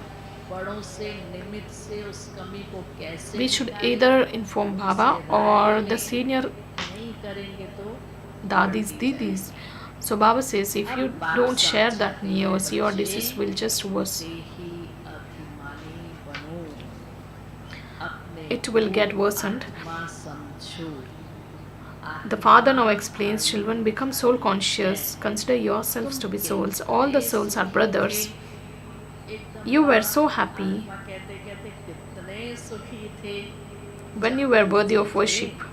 बड़ों से निमित्त से उस कमी को कैसे We should निकालें, either inform Baba उसे राय or the लें, senior नहीं करेंगे तो dadis, बढ़ती didis. जाएगी। So Baba says, if अब you बाप don't share that समझाते हैं news, your बच्चे disease will just worse. देही अभिमानी बनो, अपने It will को get worsened. आत्मा समझो। The father now explains, children, become soul conscious. Consider yourselves to be souls. All the souls are brothers. You were so happy आत्मा कहते कहते कितने सुखी थे when you were worthy of worship.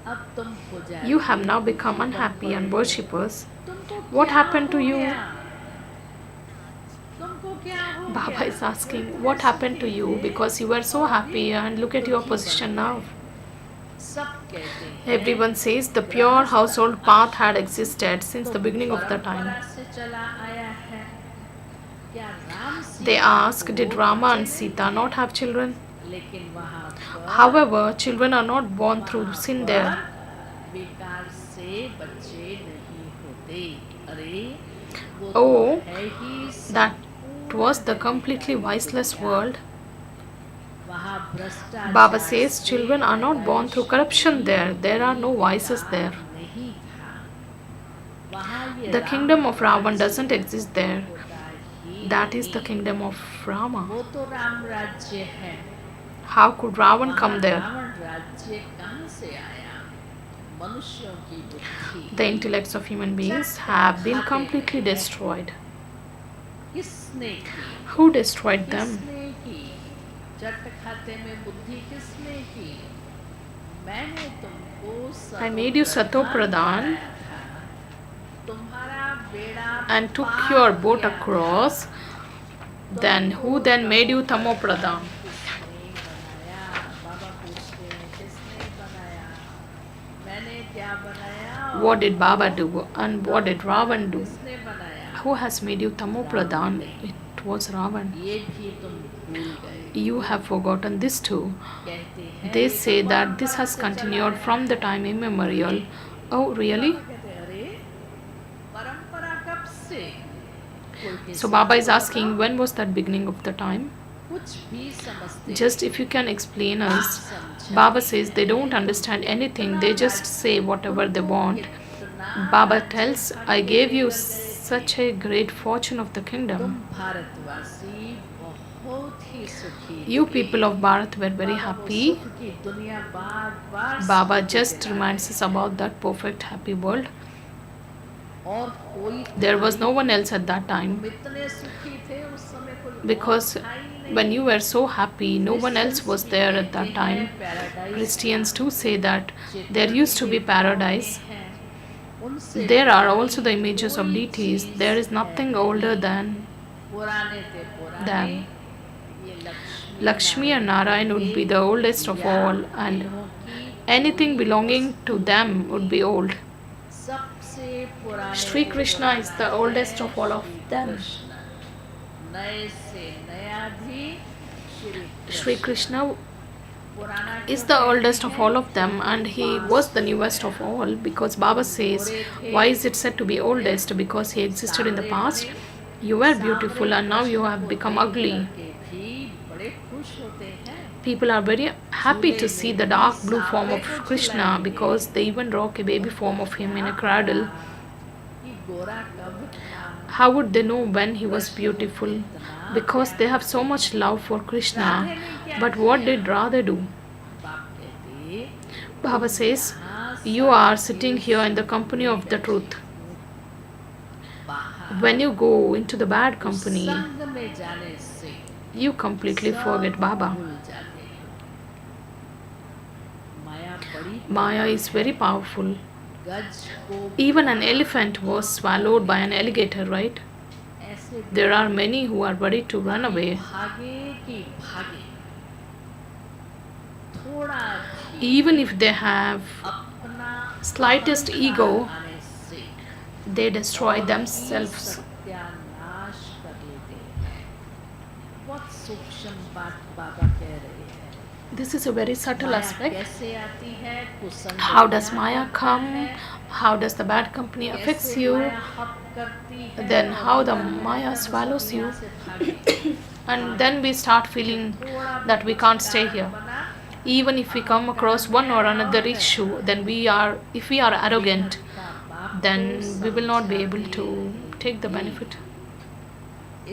अब तुम पुजारी You have now become बन unhappy and पड़े हो। worshippers. तुमको What क्या happened to हो you? गया? तुमको क्या हो Baba गया? is asking, इतने what happened to सुखी you? थे, Because you were so और happy भी and look at your दुखी position बन now. गए। सब कहते हैं Everyone says the pure household path had existed since the beginning of the time. परंपरा से चला आया है। क्या राम They सीता ask, को did Rama बच्चे and नहीं Sita थे? not have children? लेकिन वहाँ पर However, children are not born through वहाँ sin पर there. विकार से बच्चे नहीं होते। अरे वो Oh, तो है ही That was the completely viceless world. वहाँ भ्रष्टाचार Baba says से children are not born through corruption there. There are no vices there. नहीं था। वहाँ ये The Ram kingdom of Ravan राज्य doesn't exist there. होता ही That is the नहीं। kingdom of Rama. वो तो राम राज्य है। How could Ravan वहाँ come there? रावण राज्य कहाँ से आया? मनुष्यों की बुद्धि। The intellects of human beings have been completely destroyed. किसने की? Who destroyed them? किसने की? चट खाते में बुद्धि किसने की? मैंने तुमको I made you Sato Pradhan बनाया था। तुम्हारा बेड़ा and took par your boat किया था। across. Then who then made you Tamo Pradhan? किसने बनाया? बाबा पूछते हैं किसने बनाया? मैंने क्या बनाया? What did Baba do and what did Ravan do? किसने बनाया? Who has made you Tamo Pradhan? It was Ravan. ये भी तुम भूल गए। You have forgotten this too. कहते हैं They ये say तो that this परंपरा has से चला continued आया from the है। time immemorial. Oh, really? बाबा कहते हैं, अरे परंपरा कब से? कोई किसी So Baba को is asking, बताओ। when was that beginning of the time? कुछ भी समझते Just नहीं। if you can explain us. समझाते Baba says they हैं। don't understand anything, इतना they just राज्य- say whatever they तुमको want. कितना Baba राज्य tells, भाग्य I gave you लेकर गए थे। such a great fortune of the तुम kingdom. भारतवासी बहुत ही सुखी You थे। people of Bharat were very बाबा वो happy. सुख की दुनिया बार-बार Baba स्मृति just दिला reminds रहे us हैं। about that perfect happy world. और कोई There was था no he one else at that time. तुम इतने सुखी थे उस समय कोई Because और था ही नहीं। when you were so happy, no one else Christians was भी there at कहते that हैं time. paradise Christians था। too say that there जितने used to be भी paradise. भाव में हैं, उनसे There are बड़ी also the images of कोई deities. चीज़ There is है nothing नहीं। older than पुराने थे पुराने, them. ये Lakshmi and Narayan would be the oldest of all, and anything belonging to them would be old. सबसे पुराने Sri से Krishna is पुराना the oldest है of all of Shri them. Krishna. नए से नया भी श्री Sri कृष्ण। Krishna पुराना is क्यों the कहते oldest of हैं? all of them, and he was the newest of all, because Baba says, why is it said to be oldest? Because he existed in the past. You were beautiful and now you have become ugly. के भी बड़े खुश होते हैं। People are very happy to see the dark blue form of Krishna because they even rock a baby form of him in a cradle. कि गोरा कब था? How would they know when he was beautiful? Because they have so much love for Krishna. But what did Radha do? बाप कहते Baba says, you are sitting here in the company of the truth. बाहर When you go into the bad company, संग में जाने से you completely forget Baba. भूल जाते हैं। माया बड़ी Maya is very powerful. गज को Even an elephant was swallowed by an alligator, right? ऐसे There are many who are ready to run away. भागे कि भागे, थोड़ा भी Even if they have अपना slightest अहंकार ego, आने से they destroy और themselves. सत्यानाश कर लेते हैं। बहुत सूक्ष्म बात बाबा कह रहे हैं। This is a very subtle Maya aspect. कैसे आती है, कुसंग How does क्या Maya करता come? है, How does the bad company affects कैसे you? माया हप करती है Then और how हम the लगता है Maya कि बस अब swallows यहाँ you. से भागे। And then we start feeling थोड़ा भी that we कुछ can't stay कारण here. बना, Even if we come across one or another issue, then if we are arrogant, बेहद का बाप then को we will not be able समझाते to take the रहिए। benefit.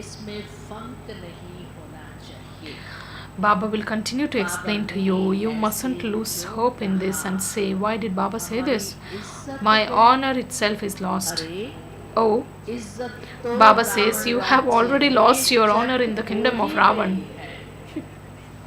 इसमें फंक नहीं होना चाहिए। Baba will continue to explain to you. You ऐसे mustn't lose क्यों hope in this कहा? and say, why did Baba say हमारी this? इज्जत My को, honor itself is lost. अरे Oh, इज्जत तो Baba says, Ravan you have राज्य already में lost your चट honor in the हो kingdom of ही Ravan. गई है।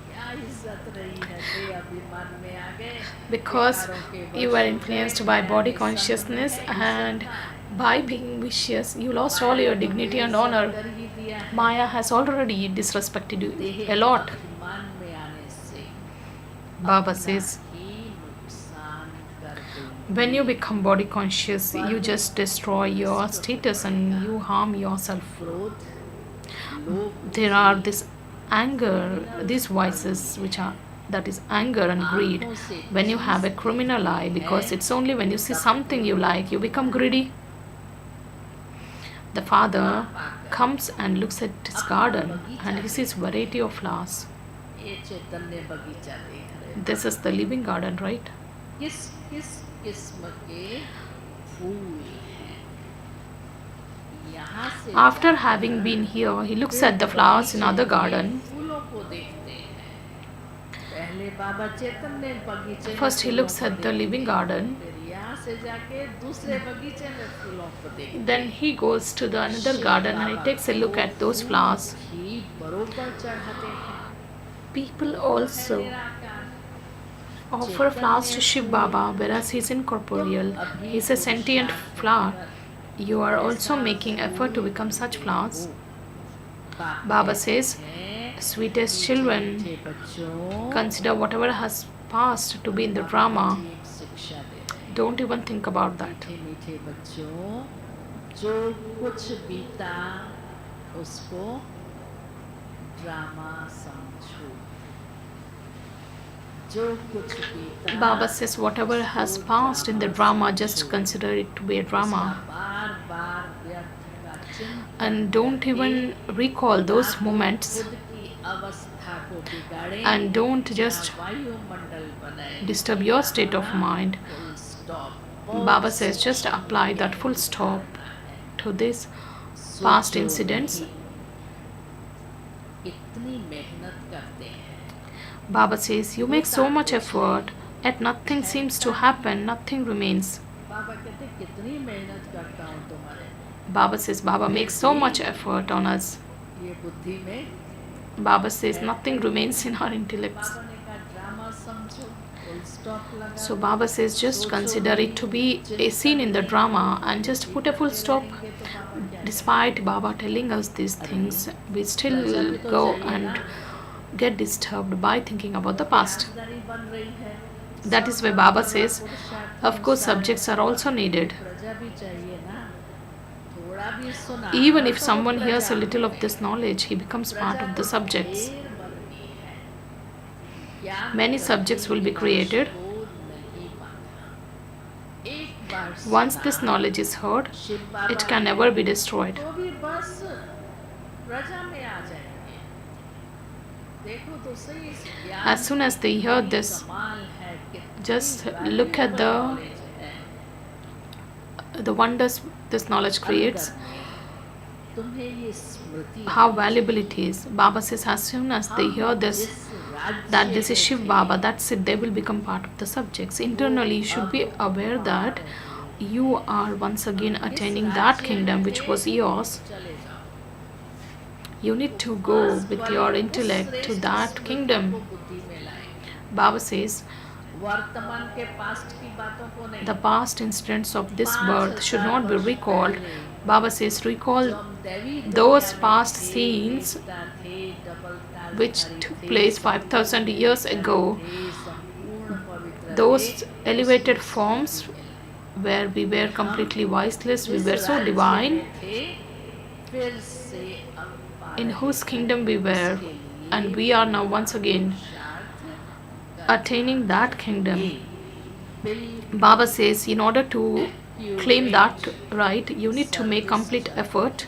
क्या इज्जत रही है, वे अभिमान में आ गए, Because विकारों के you वश were हो influenced गए, by मैं body भी संग consciousness, में है, इज्जत and का है। by being vicious, you lost all Maya your ने तो dignity and बेइज्जत honor. कर ही दिया है। Maya has already disrespected you देह a lot. अभिमान में आने से Baba अपना says, ही नुकसान कर when you देंगे। become body conscious, you just destroy your status and you harm yourself. क्रोध, लोभ, There are this anger, these vices which are, that is anger and greed. आँखों से When you have a चीज criminal eye, because it's only when you see something you like, you become greedy. The father comes and looks at his garden and he sees variety of flowers. ये चैतन्य बगीचा देख रहे This is the living garden, right? किस किस किस्म के फूल हैं। यहाँ से After having been here, he looks at the flowers in other garden. फूलों को देखते हैं। पहले बाबा चैतन्य बगीचे में First he फूलों looks को at the living देखते हैं, garden. फिर यहाँ से जाके दूसरे बगीचे में फूलों को देखते हैं। Then he goes to the another garden and he takes a look at those flowers. ही बरोबर चढ़ाते हैं। People also offer flowers to Shiv Baba, whereas he is incorporeal. He is a sentient flower. You are also making effort to become such flowers. Baba says, sweetest children, consider whatever has passed to be in the drama. Don't even think about that. मीठे बच्चों, जो कुछ बीता उसको drama समझो। जो कुछ बीता Baba says, whatever has passed in the drama, just consider it to be a drama. बार बार व्यर्थ का चिंतन And don't even recall those moments. खुद की अवस्था को बिगाड़े, And don't just वायुमंडल बनाए। disturb your state of mind. Full stop. Baba says, just apply that full stop to this past incidents. इतनी मेहनत करते हैं। Baba says, you make so much effort, yet nothing seems to happen, nothing remains. बाबा कहते कितनी मेहनत करता हूँ तुम्हारे, Baba says, Baba makes so much effort on us. ये बुद्धि में। Baba says, nothing remains in our intellects. बाबा ने कहा ड्रामा समझो, full stop लगा। So Baba says, just consider it to be a scene in the drama and just put a full stop. Despite Baba telling us these things, we still go and get disturbed by thinking about the past. राजधानी बन रही है। That is why Baba says, of course, subjects are also needed. प्रजा भी चाहिए ना, थोड़ा भी सुना। Even if someone hears a little of this knowledge, he becomes part of the subjects. ढेर बननी है। क्या Many subjects will be created. को नहीं बांधा। एक बार Once this knowledge is heard, Shiv Baba it can never be destroyed. तो भी बस प्रजा में आ जाएंगे। देखो तो सही, इस ज्ञान As soon as they hear this, कमाल है, कितनी just look at valuable knowledge है। the wonders this knowledge creates, तुम्हें ये स्मृति how valuable it is. Baba says, as soon as they hear this, that this is Shiv Baba, that's it, they will become part of the subjects. Internally, you should be aware that you are once again attaining that kingdom which was yours. चले जाओ। You need to go with your intellect to that kingdom. बुद्धि में लाएंगे। Baba says, वर्तमान के past की बातों को नहीं। the past incidents of this birth should not be recalled. Baba says, recall those past scenes which took place 5,000 years ago. Those elevated forms where we were completely voiceless, we were so divine, फिर से अब in whose kingdom we were, and we are now once again attaining that kingdom. ये बिल्कुल Baba says, in order to claim that accurate right, you need to make complete effort.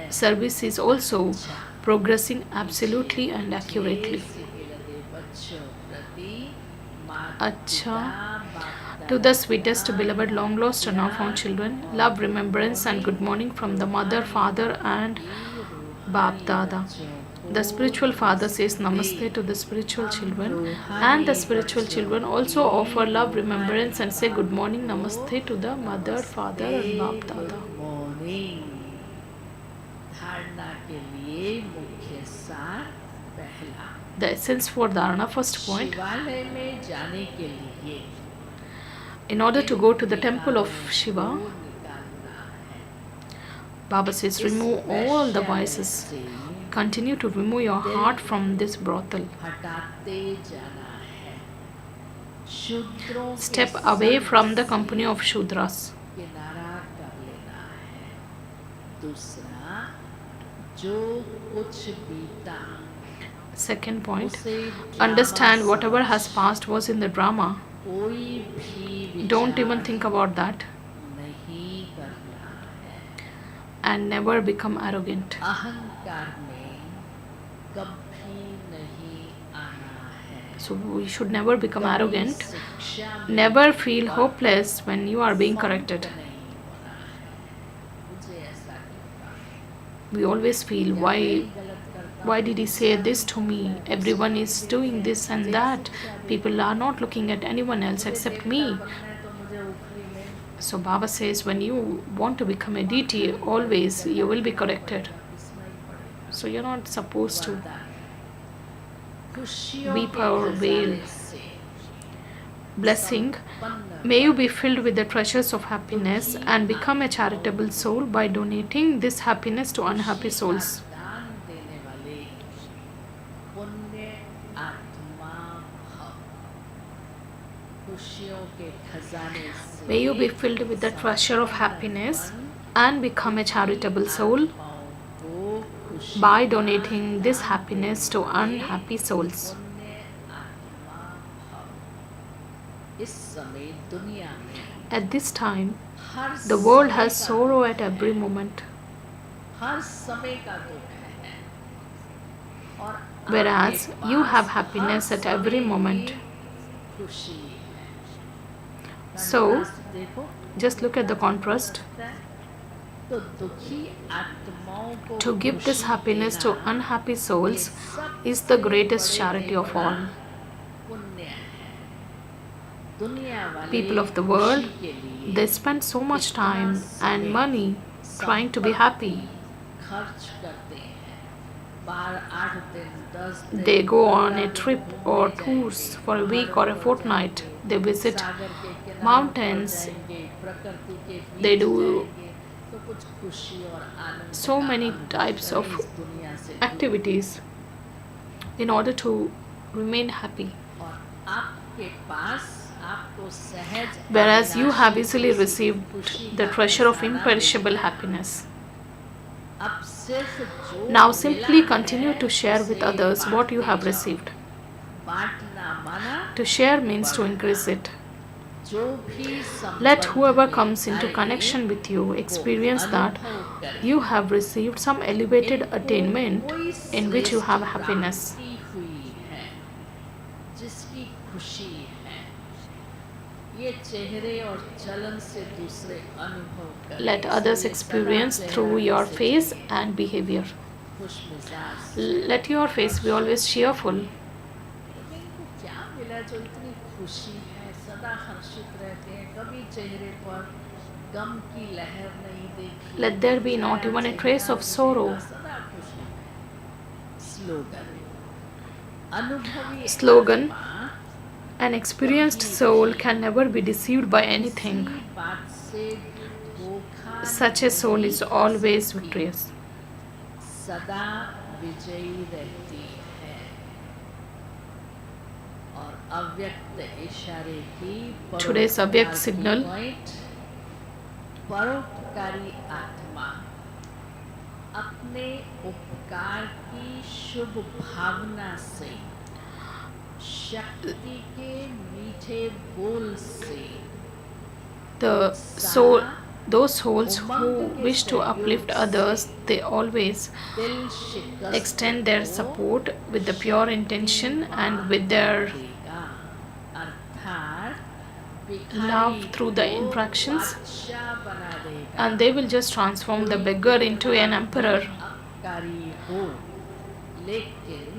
Service is also progressing absolutely and accurately. Acha. To the sweetest, beloved, long lost and now found children, love, remembrance, and good morning from the mother, father, and Bap Dada. The spiritual father says namaste to the spiritual children, and the spiritual children also offer love, remembrance, and say good morning, namaste to the mother, father, and Bap Dada. धारणा के लिए मुख्य सार पहला, The essence for dharana, first point. शिवालय में जाने के लिए In order to go to the temple of Shiva, Baba says, remove all the vices. Continue to remove your heart from this brothel. Step away from the company of Shudras. Second point, understand whatever has passed was in the drama. Don't even think about that. And never become arrogant. So we should never become arrogant. Never feel hopeless when you are being corrected. We always feel, why did he say this to me? Everyone is doing this and that. People are not looking at anyone else except me. So Baba says, when you want to become a deity, always you will be corrected. So you're not supposed to weep or wail. Blessing, may you be filled with the treasures of happiness and become a charitable soul by donating this happiness to unhappy souls. May you be filled with the treasure of happiness and become a charitable soul by donating this happiness to unhappy souls. At this time, the world has sorrow at every moment. Whereas you have happiness at every moment. So, just look at the contrast. To give this happiness to unhappy souls is the greatest charity of all. People of the world, they spend so much time and money trying to be happy. They go on a trip or tours for a week or a fortnight. They visit mountains. They do so many types of activities in order to remain happy. Whereas you have easily received the treasure of imperishable happiness. Now simply continue to share with others what you have received. To share means to increase it. Let whoever comes into connection with you experience that you have received some elevated attainment in which you have happiness. Let others experience through your face and behavior. Let your face be always cheerful. Let there be not even a trace of sorrow. Slogan: an experienced soul can never be deceived by anything. Such a soul is always victorious. Today's Avyakt signal: परोपकारी आत्मा अपने उपकार की शुभ भावना से शक्ति के मीठे बोल से The soul, those souls who wish to uplift others, they always दिल शिकस्त extend their को support with the pure intention and with their देगा, अर्थात love भिखारी through the को interactions, बादशाह बना देगा, and they will just transform the beggar into an emperor. अपकारी हो, लेकिन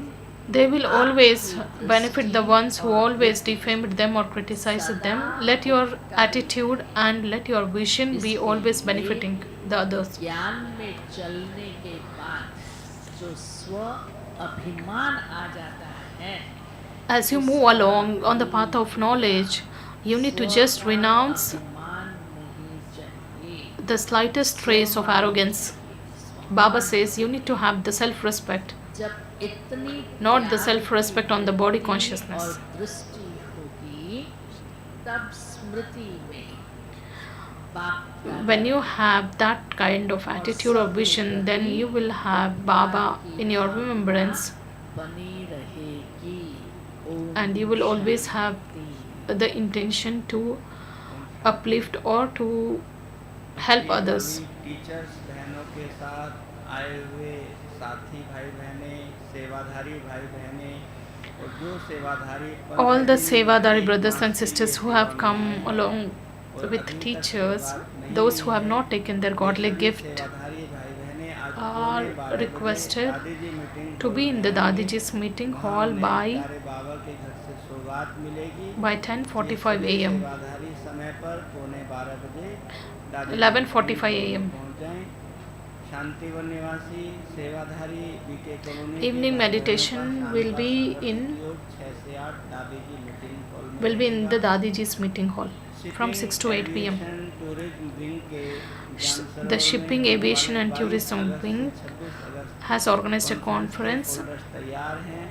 They will always benefit the ones who always defamed them or criticized them. Let your attitude and let your vision be always benefiting the others. ज्ञान में चलने के बाद जो स्व अभिमान आ जाता है, As you move along on the path of knowledge, you need to just renounce अभिमान नहीं चाहिए. the slightest trace of arrogance. Baba says you need to have the self-respect, जब इतनी not the त्याग self-respect on the body की consciousness. और दृष्टि होगी, तब स्मृति में बाप दादा When you have that kind of attitude or vision, then you will have Baba in your remembrance, बनी रहेगी. ओम and you will always have Shanti. the intention to uplift or to help others. Teachers बहनों के साथ आए हुए साथी भाई बहने, सेवाधारी भाई बहने और जो सेवाधारी All the Sevadari brothers and sisters who have come along with teachers, those who have not taken their godly gift, are requested to be in the Dadiji's meeting hall by 10:45 a.m. 11:45 a.m. Shantivan निवासी सेवाधारी BK colony Evening meditation will be in 6 से 8 दादी meeting hall में will be in the Dadiji's meeting hall from 6 to 8 p.m. Tourism wing के The Shipping, Aviation and Tourism Wing has organized a conference, तैयार हैं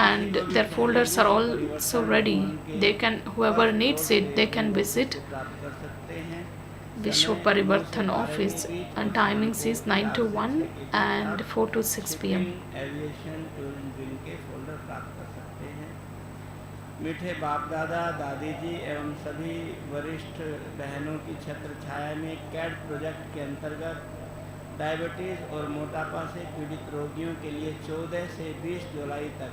and their folders are also ready. They can, whoever needs it, they can visit प्राप्त कर सकते हैं. Vishwa Parivarthan office, and timings is 9 to 1 and 4 to 6 p.m. Aviation tourism wing के folder प्राप्त कर सकते हैं. मीठे बाप दादा दादी जी एवं सभी वरिष्ठ बहनों की छत्र छाया में कैड प्रोजेक्ट के अंतर्गत डायबिटीज़ और मोटापा से पीड़ित रोगियों के लिए 14 से 20 जुलाई तक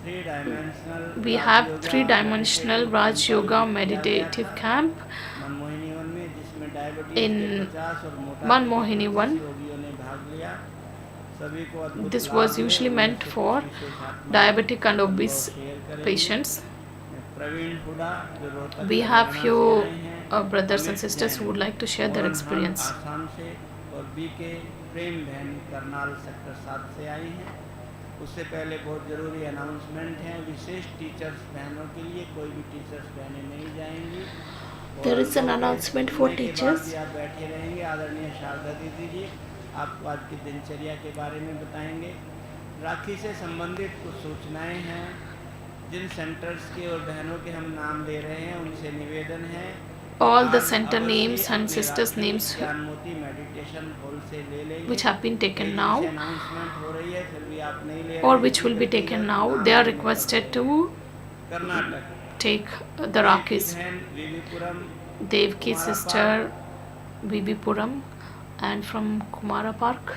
3-dimensional We have 3-dimensional Raj Yoga meditative camp Manmohini one में, जिसमें डायबिटीज in के 50 और मोटापा Manmohini के One. 80 रोगियों ने भाग लिया. सभी को अद्भुत This लाभ was हुए. usually meant उनसे for कुछ विशेष आत्मा diabetic and अनुभव obese शेयर करेंगे. patients. प्रवीण हुडा जो रोहतक We से have हरियाणा few से आए हैं. brothers and Amit sisters who Jain, would like to share their Mohan experience. भान आसाम से और बीके प्रेम बहन करनाल सेक्टर 7 से आई हैं. उससे पहले बहुत ज़रूरी अनाउंसमेंट है. विशेष टीचर्स बहनों के लिए कोई भी टीचर्स बहनें नहीं जाएंगी. There is an announcement for सुनने के बाद teachers. भी आप बैठे रहेंगे. आदरणीय शारदा दीदी जी आपको आज की दिनचर्या के बारे में बताएंगे. राखी से संबंधित कुछ सूचनाएं हैं. जिन सेंटर्स के और बहनों के हम नाम ले रहे हैं उनसे निवेदन है All the center names and sisters' names Gyanmoti meditation hall से ले लेंगे. which have been taken now announcement हो रही है, फिर भी आप नहीं ले or रहे. which will be taken now, they are requested to Karnataka take the Rakis. बहन विविपुरम, Devki's sister Vivipuram, and from Kumara Park.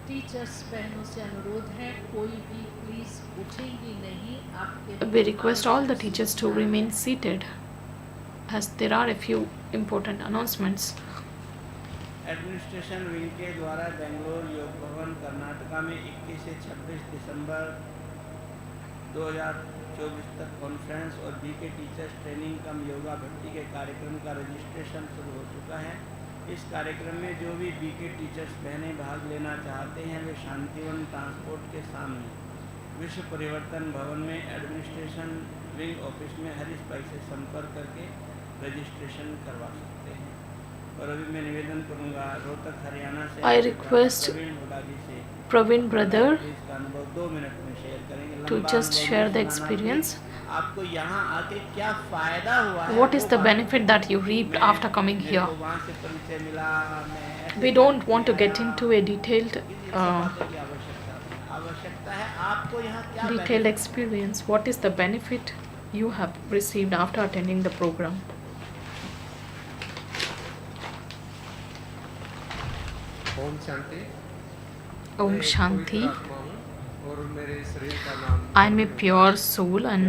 Teachers बहनों से अनुरोध है, कोई भी प्लीज उठेंगी नहीं. आपके We request all the teachers to remain seated as there are a few important announcements. Administration wing के द्वारा बेंगलोर योग भवन कर्नाटका में 21 से 26 दिसंबर 2024 तक कॉन्फ्रेंस और बीके टीचर्स ट्रेनिंग कम योगा भर्ती के कार्यक्रम का रजिस्ट्रेशन शुरू हो चुका है. इस कार्यक्रम में जो भी बीके टीचर्स बहनें भाग लेना चाहते हैं वे शांतिवन ट्रांसपोर्ट के सामने विश्व परिवर्तन भवन में एडमिनिस्ट्रेशन विंग ऑफिस में हरीश भाई से संपर्क करके रजिस्ट्रेशन करवा सकते हैं. और अभी मैं निवेदन करूंगा रोहतक हरियाणा से I आए request प्रवीण हुडा जी से Praveen वो brother इसका अनुभव 2 मिनट में शेयर करेंगे। to लंबा just अनुभव share नहीं the सुनाना प्लीज। experience. आपको यहाँ आके क्या फायदा हुआ है What is वो the बात benefit that you reaped after coming मेरे here? को वहाँ से परिचय मिला, मैं ऐसे We don't want to get into a detailed ये सब बातों की आवश्यकता है। आपको यहाँ क्या detailed experience. What is the benefit you have received after attending the program? Om Shanti. Om मैं Shanti. पवित्र आत्मा हूँ और मेरे शरीर का नाम I'm a प्रवीण pure है। soul and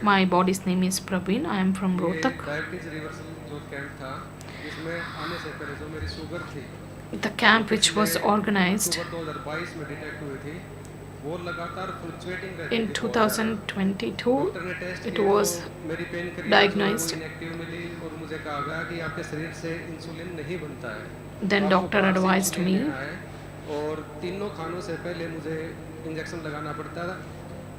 my body's name is Praveen. I am from ये Rohtak. डायबिटीज रिवर्सल जो कैंप था इसमें आने से पहले जो मेरी शुगर थी The camp which was organized अक्टूबर 2022 में डिटेक्ट हुई थी वो लगातार फ्लक्चुएटिंग रहती in थी बहुत ज़्यादा। 2022, डॉक्टर ने टेस्ट it किए तो was मेरी पेन diagnosed. इनएक्टिव मिली और मुझे कहा गया कि आपके शरीर से इंसुलिन नहीं बनता है। Then आपको doctor बाहर से advised इंसुलिन me. लेना है और तीनों खानों से पहले मुझे इंजेक्शन लगाना पड़ता था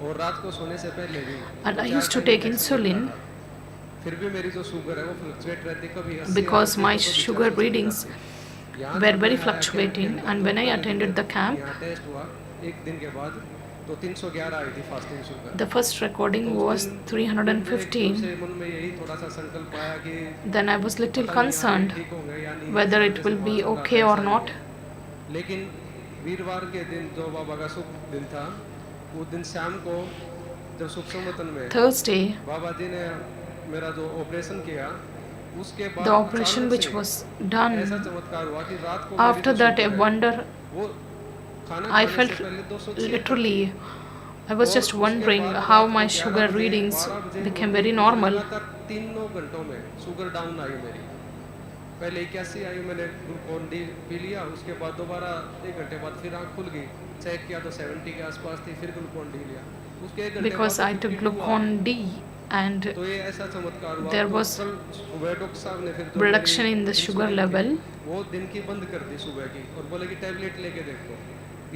और रात को सोने से पहले भी And I 4 used to time take injection insulin लगता था। फिर भी मेरी जो शुगर है वो फ्लक्चुएट रहती, कभी 80 because आती my तो कभी sugar 400 चली readings जाती। यहाँ were जब very मैं आया fluctuating, camp and when I पहले attended the दिन camp, यहाँ टेस्ट हुआ एक दिन के बाद तो 311 आई थी fasting sugar. the first recording तो was उस दिन एकदम 315. से मन में यही थोड़ा सा संकल्प आया कि Then I was little पता नहीं आगे concerned ठीक होंगे या नहीं, whether इस it वजह will से be वहाँ okay संगा or ऐसा not. नहीं है। लेकिन वीरवार के दिन जो बाबा का शुभ दिन था उस दिन शाम को जब शुभ संवतन में Thursday, बाबा जी ने मेरा जो ऑपरेशन किया उसके बाद the operation अचानक which से was ऐसा done, चमत्कार हुआ कि रात को after मेरी जो that a शुगर है wonder, वो खाना I खाने felt से पहले 276 literally, I was और just उसके wondering बाद how रात my को sugar 11 बजे, readings 12 बजे became मुझे very normal. लगातार 3 घंटों में शुगर डाउन आई मेरी। पहले 81 आई, मैंने ग्लूकोन डी पी लिया, उसके बाद दोबारा 1 घंटे बाद फिर आँख खुल गई, चेक किया तो 70 के आसपास थी, फिर ग्लूकोन डी लिया, उसके 1 घंटे Because बाद I took 52 आ glucon गई। D and तो ये ऐसा चमत्कार हुआ। there तो was कल सुबह डॉक्टर साहब ने फिर जो reduction मेरी in the sugar इंसुलिन थी, level. वो दिन की बंद कर दी सुबह की और बोले कि टैबलेट लेके देखो।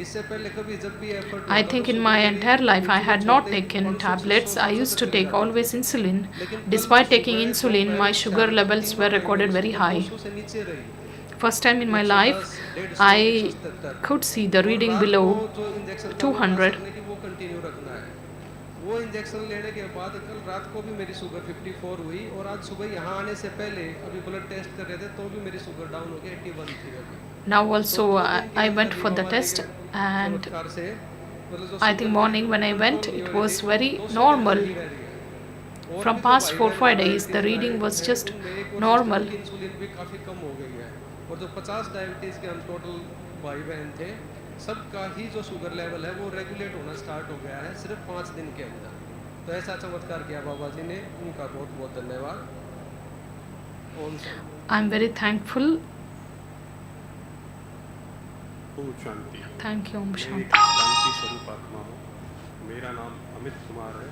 इससे पहले कभी जब भी effort I think in my entire life I had not taken tablets. I used to take always insulin. Despite taking insulin, my sugar levels were recorded very high. 200 से नीचे रही। First time in my life, I could see the reading below 200. वो continue रखना है। वो injection लेने के बाद कल रात को भी मेरी शुगर 54 हुई और आज सुबह यहाँ आने से पहले अभी ब्लड टेस्ट कर रहे थे तो भी मेरी शुगर डाउन हो गई 81 थी अभी। Now also I went for the test and चमत्कार से मतलब जो I think morning when I went, it was very 200 normal. ही रह रही है। और From भी जो past भाई 4-5 बहन days, the डायबिटीज reading में was हैं, just उनमें एक कोशिश normal. करी कि इंसुलिन भी काफ़ी कम हो गई है और जो 50 डायबिटीज़ के हम टोटल भाई बहन थे सबका ही जो शुगर लेवल है वो रेगुलेट होना स्टार्ट हो गया है सिर्फ 5 दिन के अंदर। तो ऐसा चमत्कार किया बाबा जी ने, उनका बहुत बहुत धन्यवाद। Om Shanti. I'm very thankful. Om Shanti. Thank you, Om मैं एक Shanti. शांति स्वरूप आत्मा हूँ। मेरा नाम अमित कुमार है।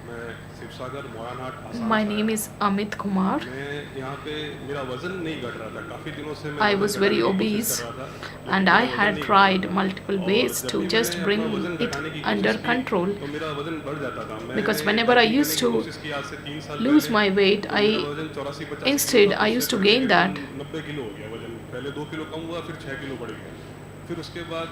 मैं शिवसागर मोरानाट आसाम My से name आया। is Amit Kumar. मैं यहाँ पे मेरा वजन नहीं घट रहा था, काफ़ी दिनों से मैं I वजन was घटाने very की कोशिश obese कर रहा था, and लेकिन I मेरा had वजन नहीं tried घट रहा था। multiple और ways जब to भी just मैंने bring अपना वजन it घटाने की under कोशिश की, control. तो मेरा वजन बढ़ जाता था। मैंने Because whenever I dieting used करने की to कोशिश की आज से 3 साल lose पहले, my weight, तो मेरा I वजन 84-85 instead किलो था, I उससे used to बढ़ के gain that. 90 किलो हो गया वजन। पहले 2 किलो कम हुआ, फिर 6 किलो बढ़ गया। फिर उसके बाद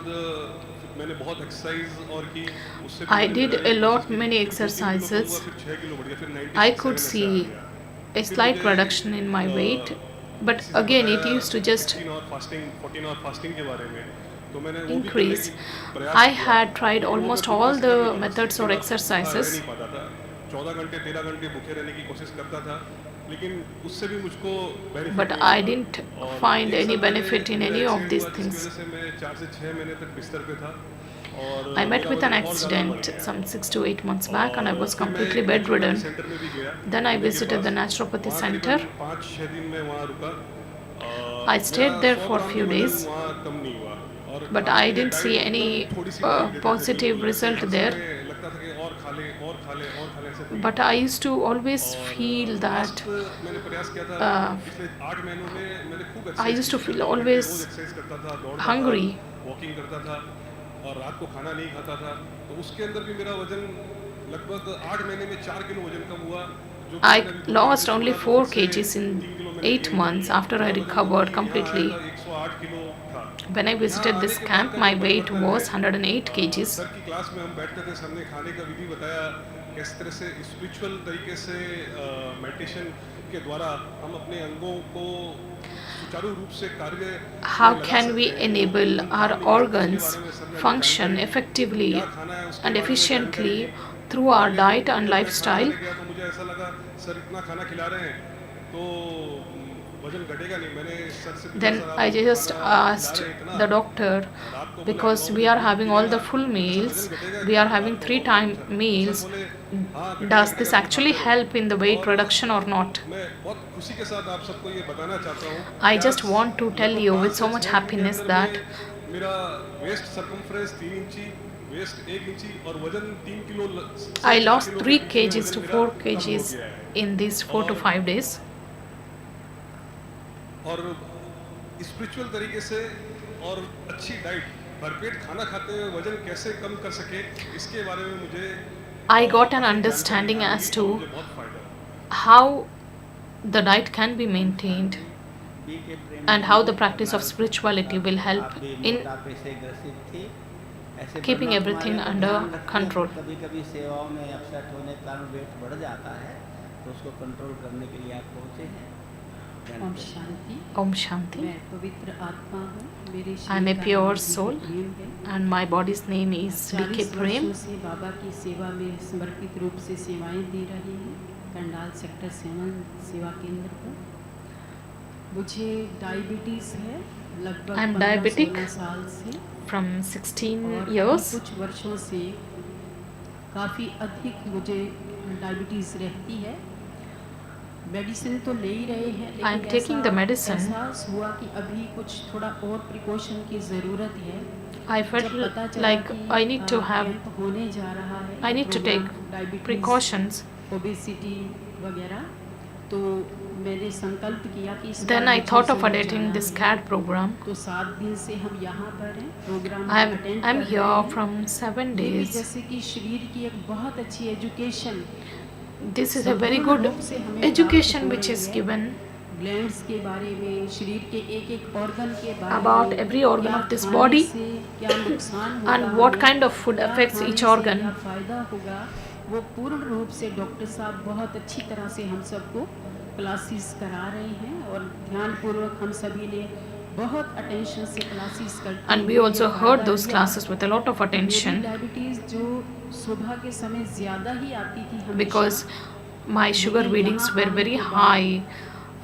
मैंने बहुत एक्सरसाइज और की, उससे भी I वजन did घटाने a की lot कोशिश की। many फिर 2-3 किलो कम हुआ, exercises. फिर 6 किलो बढ़ गया, फिर I 96 could ऐसा see आ गया। a slight reduction in my weight, but किसी से again it बताया used to just 16 और फास्टिंग 14 और फास्टिंग के बारे में, तो मैंने वो भी करने increase. की प्रयास I किया। had tried लेकिन वो almost मैं all भूखा the से कभी methods or 80 के बाद भूखा exercises, रह नहीं पाता था। 14 घंटे 13 घंटे भूखे रहने की कोशिश करता था, लेकिन उससे भी मुझको benefit but नहीं I मिला। didn't और find एक any साल पहले benefit in मेरा any of एक्सीडेंट these हुआ, things. जिसकी वजह से मैं 4 से 6 महीने तक बिस्तर पे था और I met मेरा with an वजन और ज़्यादा बढ़ accident गया। some 6 to 8 months back and I और was फिर मैं completely एक bedridden. naturopathy सेंटर में भी गया, Then I उनके visited the पास। naturopathy वहाँ center. करीबन 5-6 दिन मैं वहाँ रुका। I stayed मेरा there 100 for a gram few भी days, वजन वहाँ कम नहीं हुआ और but खाने I की didn't see डाइट any एकदम थोड़ी सी ढीली देते थे, positive बिल्कुल ऐसे result हर there. समय लगता था कि और खा ले और खा ले और खा ले, ऐसे feel But I used to always और feel that लास्ट मैंने प्रयास किया था पिछले 8 महीनों में मैंने खूब I एक्सरसाइज used to की, feel 2 घंटे always रोज एक्सरसाइज करता था, दौड़ता hungry. था, वॉकिंग करता था और रात को खाना नहीं खाता था। तो उसके अंदर भी मेरा वजन लगभग 8 महीने में 4 किलो वजन कम हुआ, जो कि I मैंने अभी 2 lost महीने only से 4 फिर से kgs in 3 किलो में 8 months after I recovered completely. 108 kilo था। When I visited this camp, my weight was 108 kgs. Sir की क्लास में हम बैठते थे, सर ने खाने का विधि बताया, किस तरह से स्पिरिचुअल तरीके से मेडिटेशन के द्वारा हम अपने अंगों को सुचारू रूप से कार्य How can we enable our organs function effectively and efficiently through our diet and lifestyle? तो मुझे ऐसा लगा सर इतना खाना खिला रहे हैं तो वजन घटेगा नहीं। मैंने सर से Then I just asked the doctor, because we are having all the full meals, we are having 3-time meals, does this actually help in the weight reduction or not? मैं बहुत खुशी के साथ आप सबको ये बताना चाहता हूँ। I just want to tell you with so much happiness that मेरा वेस्ट सरकमफ्रेंस 3 इंची, वेस्ट 1 इंची और वजन 3 kilo I lost 3 kgs to 4 kgs in these 4 to 5 days. और स्पिरिचुअल तरीके से और अच्छी डाइट, भरपेट खाना खाते हुए वजन कैसे कम कर सके, इसके बारे में मुझे I got an understanding as to मुझे बहुत फायदा। how the diet can be maintained B K Prem and how the practice of spirituality will help आप भी in मोटापे से ग्रसित थी। ऐसे keeping burnout everything हमारे under ध्यान रखते हैं। control. कभी-कभी सेवाओं में अपसेट होने के कारण वेट बढ़ जाता है, तो उसको कंट्रोल करने के लिए आप पहुंचे हैं। ओम शांति। Om Shanti. मैं पवित्र आत्मा हूँ। मेरे I am a शरीर का pure नाम soul प्रेम है। and my body's name is DK 40 Prem. वर्षों से बाबा की सेवा में समर्पित रूप से सेवाएं दे रही हैं कंडाल सेक्टर 7 सेवा केंद्र पर। मुझे डायबिटीज़ है लगभग I am 15-16 diabetic साल से from 16 और years. कुछ वर्षों से काफ़ी अधिक मुझे डायबिटीज़ रहती है। मेडिसिन तो ले ही रहे हैं, I am लेकिन taking the medicine. एहसास हुआ कि अभी कुछ थोड़ा और प्रिकॉशन की ज़रूरत है। I felt जब पता चला like कि, I need to have, camp होने जा रहा है, I need to take diabetes, precautions. Obesity वगैरह, तो मैंने संकल्प किया कि इस Then बार I मुझे thought of जरूर attending जाना this है। CAD program. तो 7 दिन से हम यहाँ पर हैं, प्रोग्राम I'm अटेंड I'm कर here रहे हैं। from 7 ये भी days. जैसे कि शरीर की एक बहुत अच्छी education, This is a very good education which is given glands के बारे में, शरीर के एक एक ऑर्गन के बारे about में, every organ क्या of this खाने body से क्या नुकसान होगा and what हमें, kind of food क्या affects खाने each से organ. क्या फ़ायदा होगा, वो पूर्ण रूप से डॉक्टर साहब बहुत अच्छी तरह से हम सबको क्लासेस करा रहे हैं और ध्यानपूर्वक हम सभी ने बहुत अटेंशन से क्लासेस करते And we हुए also ये heard फायदा those लिया। classes with a lot of मेरी attention डायबिटीज़ जो सुबह के समय ज़्यादा ही आती थी हमेशा, because my sugar readings were very high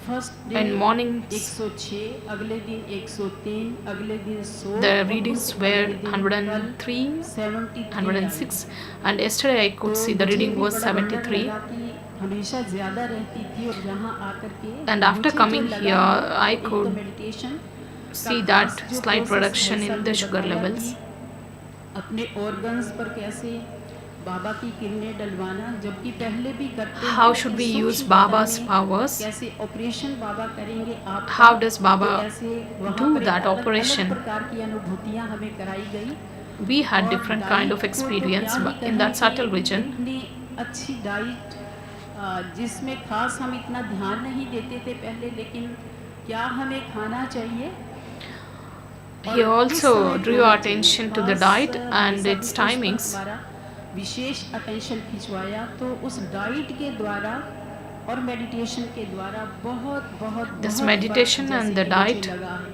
first in morning. 106, अगले दिन 103, अगले दिन 100, The और readings उस were अगले दिन 103, 73 106, and yesterday I could तो see the मुझे reading भी was बड़ा डर 73. लगा कि हमेशा ज़्यादा रहती थी और यहाँ आकर के And after मुझे जो coming लगा here, है, I एक तो could meditation see का that खास जो slight process reduction है, in सब the ने sugar बताया levels. कि अपने organs पर कैसे बाबा की किरणें डलवाना, जबकि पहले भी करते हैं, How लेकिन should we सूक्ष्म use पता Baba's में powers? कैसे ऑपरेशन बाबा करेंगे आप, How does Baba तो ऐसे वहाँ do पर that अलग operation? प्रकार की अनुभूतियाँ हमें कराई गई। We had और different kind of डाइट को तो experience क्या ही in that कहें subtle कि region. इतनी अच्छी डाइट जिसमें खास हम इतना ध्यान नहीं देते थे पहले, लेकिन क्या हमें खाना चाहिए। He और किस also समय drew खाना attention चाहिए, to the खास, diet and सभी its उस पर timings. हमारा विशेष अटेंशन खिंचवाया, तो उस डाइट के द्वारा और मेडिटेशन के द्वारा बहुत बहुत This बहुत meditation फर्क and जैसे the कि मुझे diet लगा है।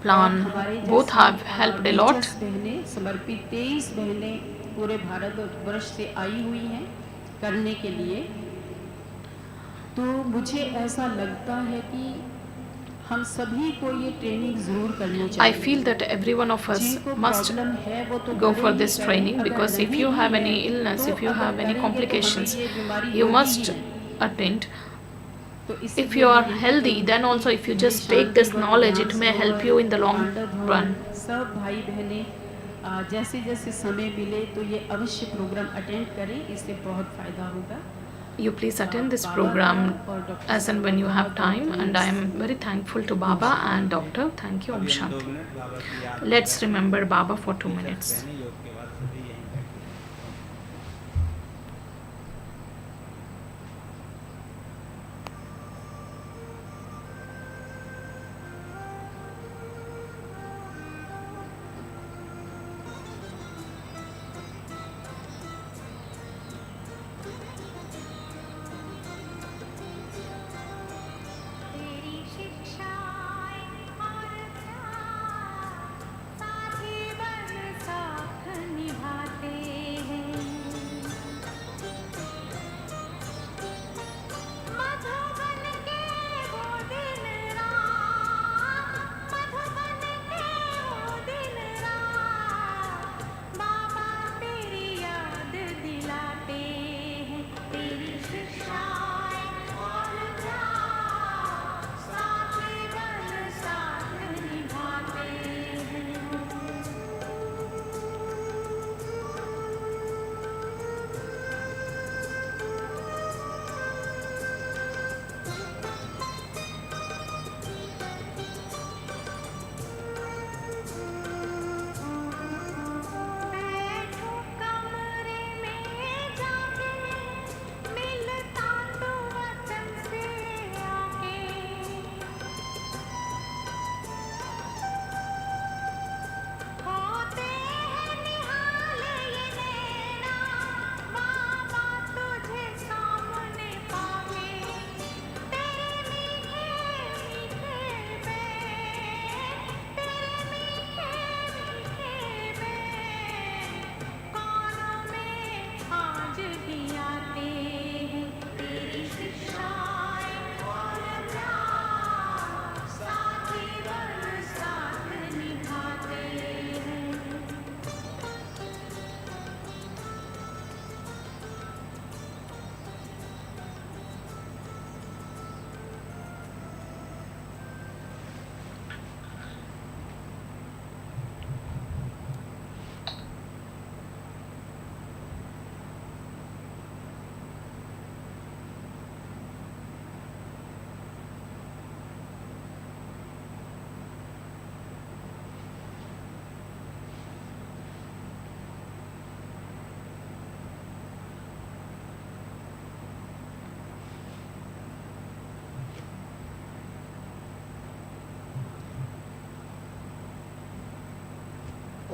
plan और हमारे both जैसी, have helped a lot. 20 बहनें समर्पित 23 बहनें पूरे भारतवर्ष से आई हुई हैं करने के लिए। तो मुझे ऐसा लगता है कि हम सभी को ये ट्रेनिंग ज़रूर करनी I चाहिए। feel that every one of us जिनको must प्रॉब्लम है वो तो go करे for ही this करे, training, अगर because if नहीं you भी have है, any illness, तो if you अगर have any करेंगे तो हमें complications, ये बीमारी you होगी must ही नहीं। attend. तो If इसीलिए you are मैं यही healthy, कहूँगी then also if you कि just Shanti take this one, knowledge, ज्ञान it may help Sarovar, you in the long Pandav Bhavan, run. सब भाई बहनें जैसे जैसे समय मिले तो ये अवश्य प्रोग्राम अटेंड करें, इससे बहुत फ़ायदा होगा। You please attend this program as and when you have time, and I am very thankful to Baba and Doctor. Thank you. Om अभी हम 2 Shanti. मिनट बाबा की याद Let's करें। remember Baba for 2 teachers minutes. बहनें योग के बाद सभी यहीं बैठे हैं।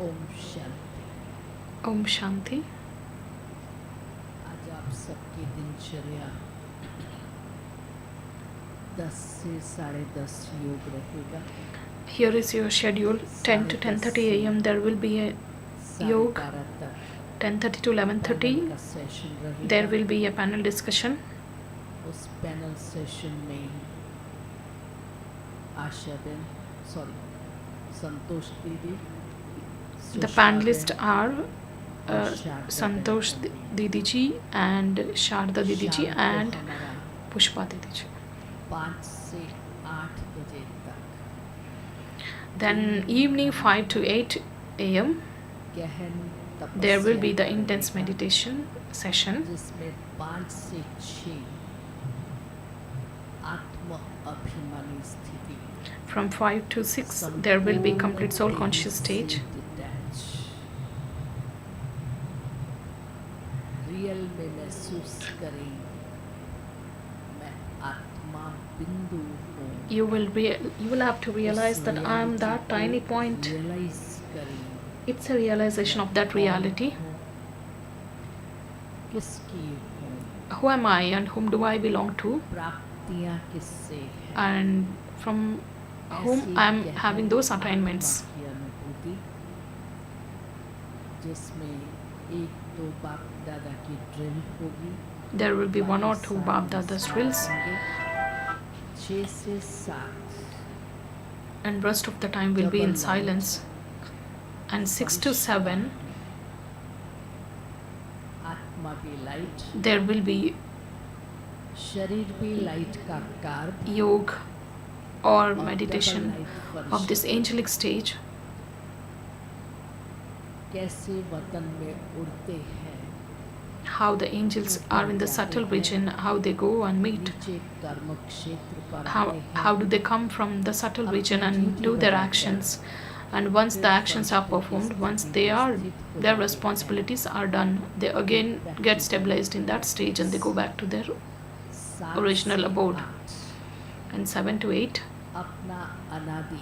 ओम शांति। Om Shanti. आज आप सबकी दिनचर्या 10 से 10:30 योग रहेगा। Here is your schedule. 10 to 10:30 a.m. there will be a yoga. 12:30 तक 10:30 to 11:30 का सेशन रहेगा। there will be a panel discussion. उस पैनल सेशन में आशा बेन, सॉरी, संतोष दीदी, The panelists are Santosh Didi ji and Sharda Didi ji and Pushpa Didi ji. 5 से 8 बजे तक Then evening 5 to 8 a.m. गहन there will be तपस्या the intense रहेगा, meditation session. जिसमें 5 से 6 आत्म अभिमानी स्थिति, From 5 to 6 there will be complete soul conscious stage. Real में महसूस करें मैं आत्मा बिंदु हूँ। You will have to realize that I am that tiny point. Realise करें It's a realization of that reality. किसकी हूँ, Who am I and whom do I belong to, प्राप्तियाँ किससे हैं, and from whom ऐसी I am गहन having those attainments. आत्मा की अनुभूति, जिसमें 1-2 बाप दादा की ड्रिल होगी। There will be 1 or 2 Bab Dada's drills, 6 से 7 and rest of the time will be in silence. And 6 to 7 आत्मा भी लाइट, there will be शरीर भी लाइट का कार्ब yoga or और meditation double light of this फरिश्ते angelic stage. कैसे वतन में उड़ते हैं, How the angels are in the subtle region, how they go and meet, नीचे कर्म क्षेत्र पर how आते हैं, how do they come from the subtle region and do their actions. And once the actions are performed, once their responsibilities are done, they again get stabilized in that stage and they go back to their 7 original से abode. 8 And 7 to 8 अपना अनादि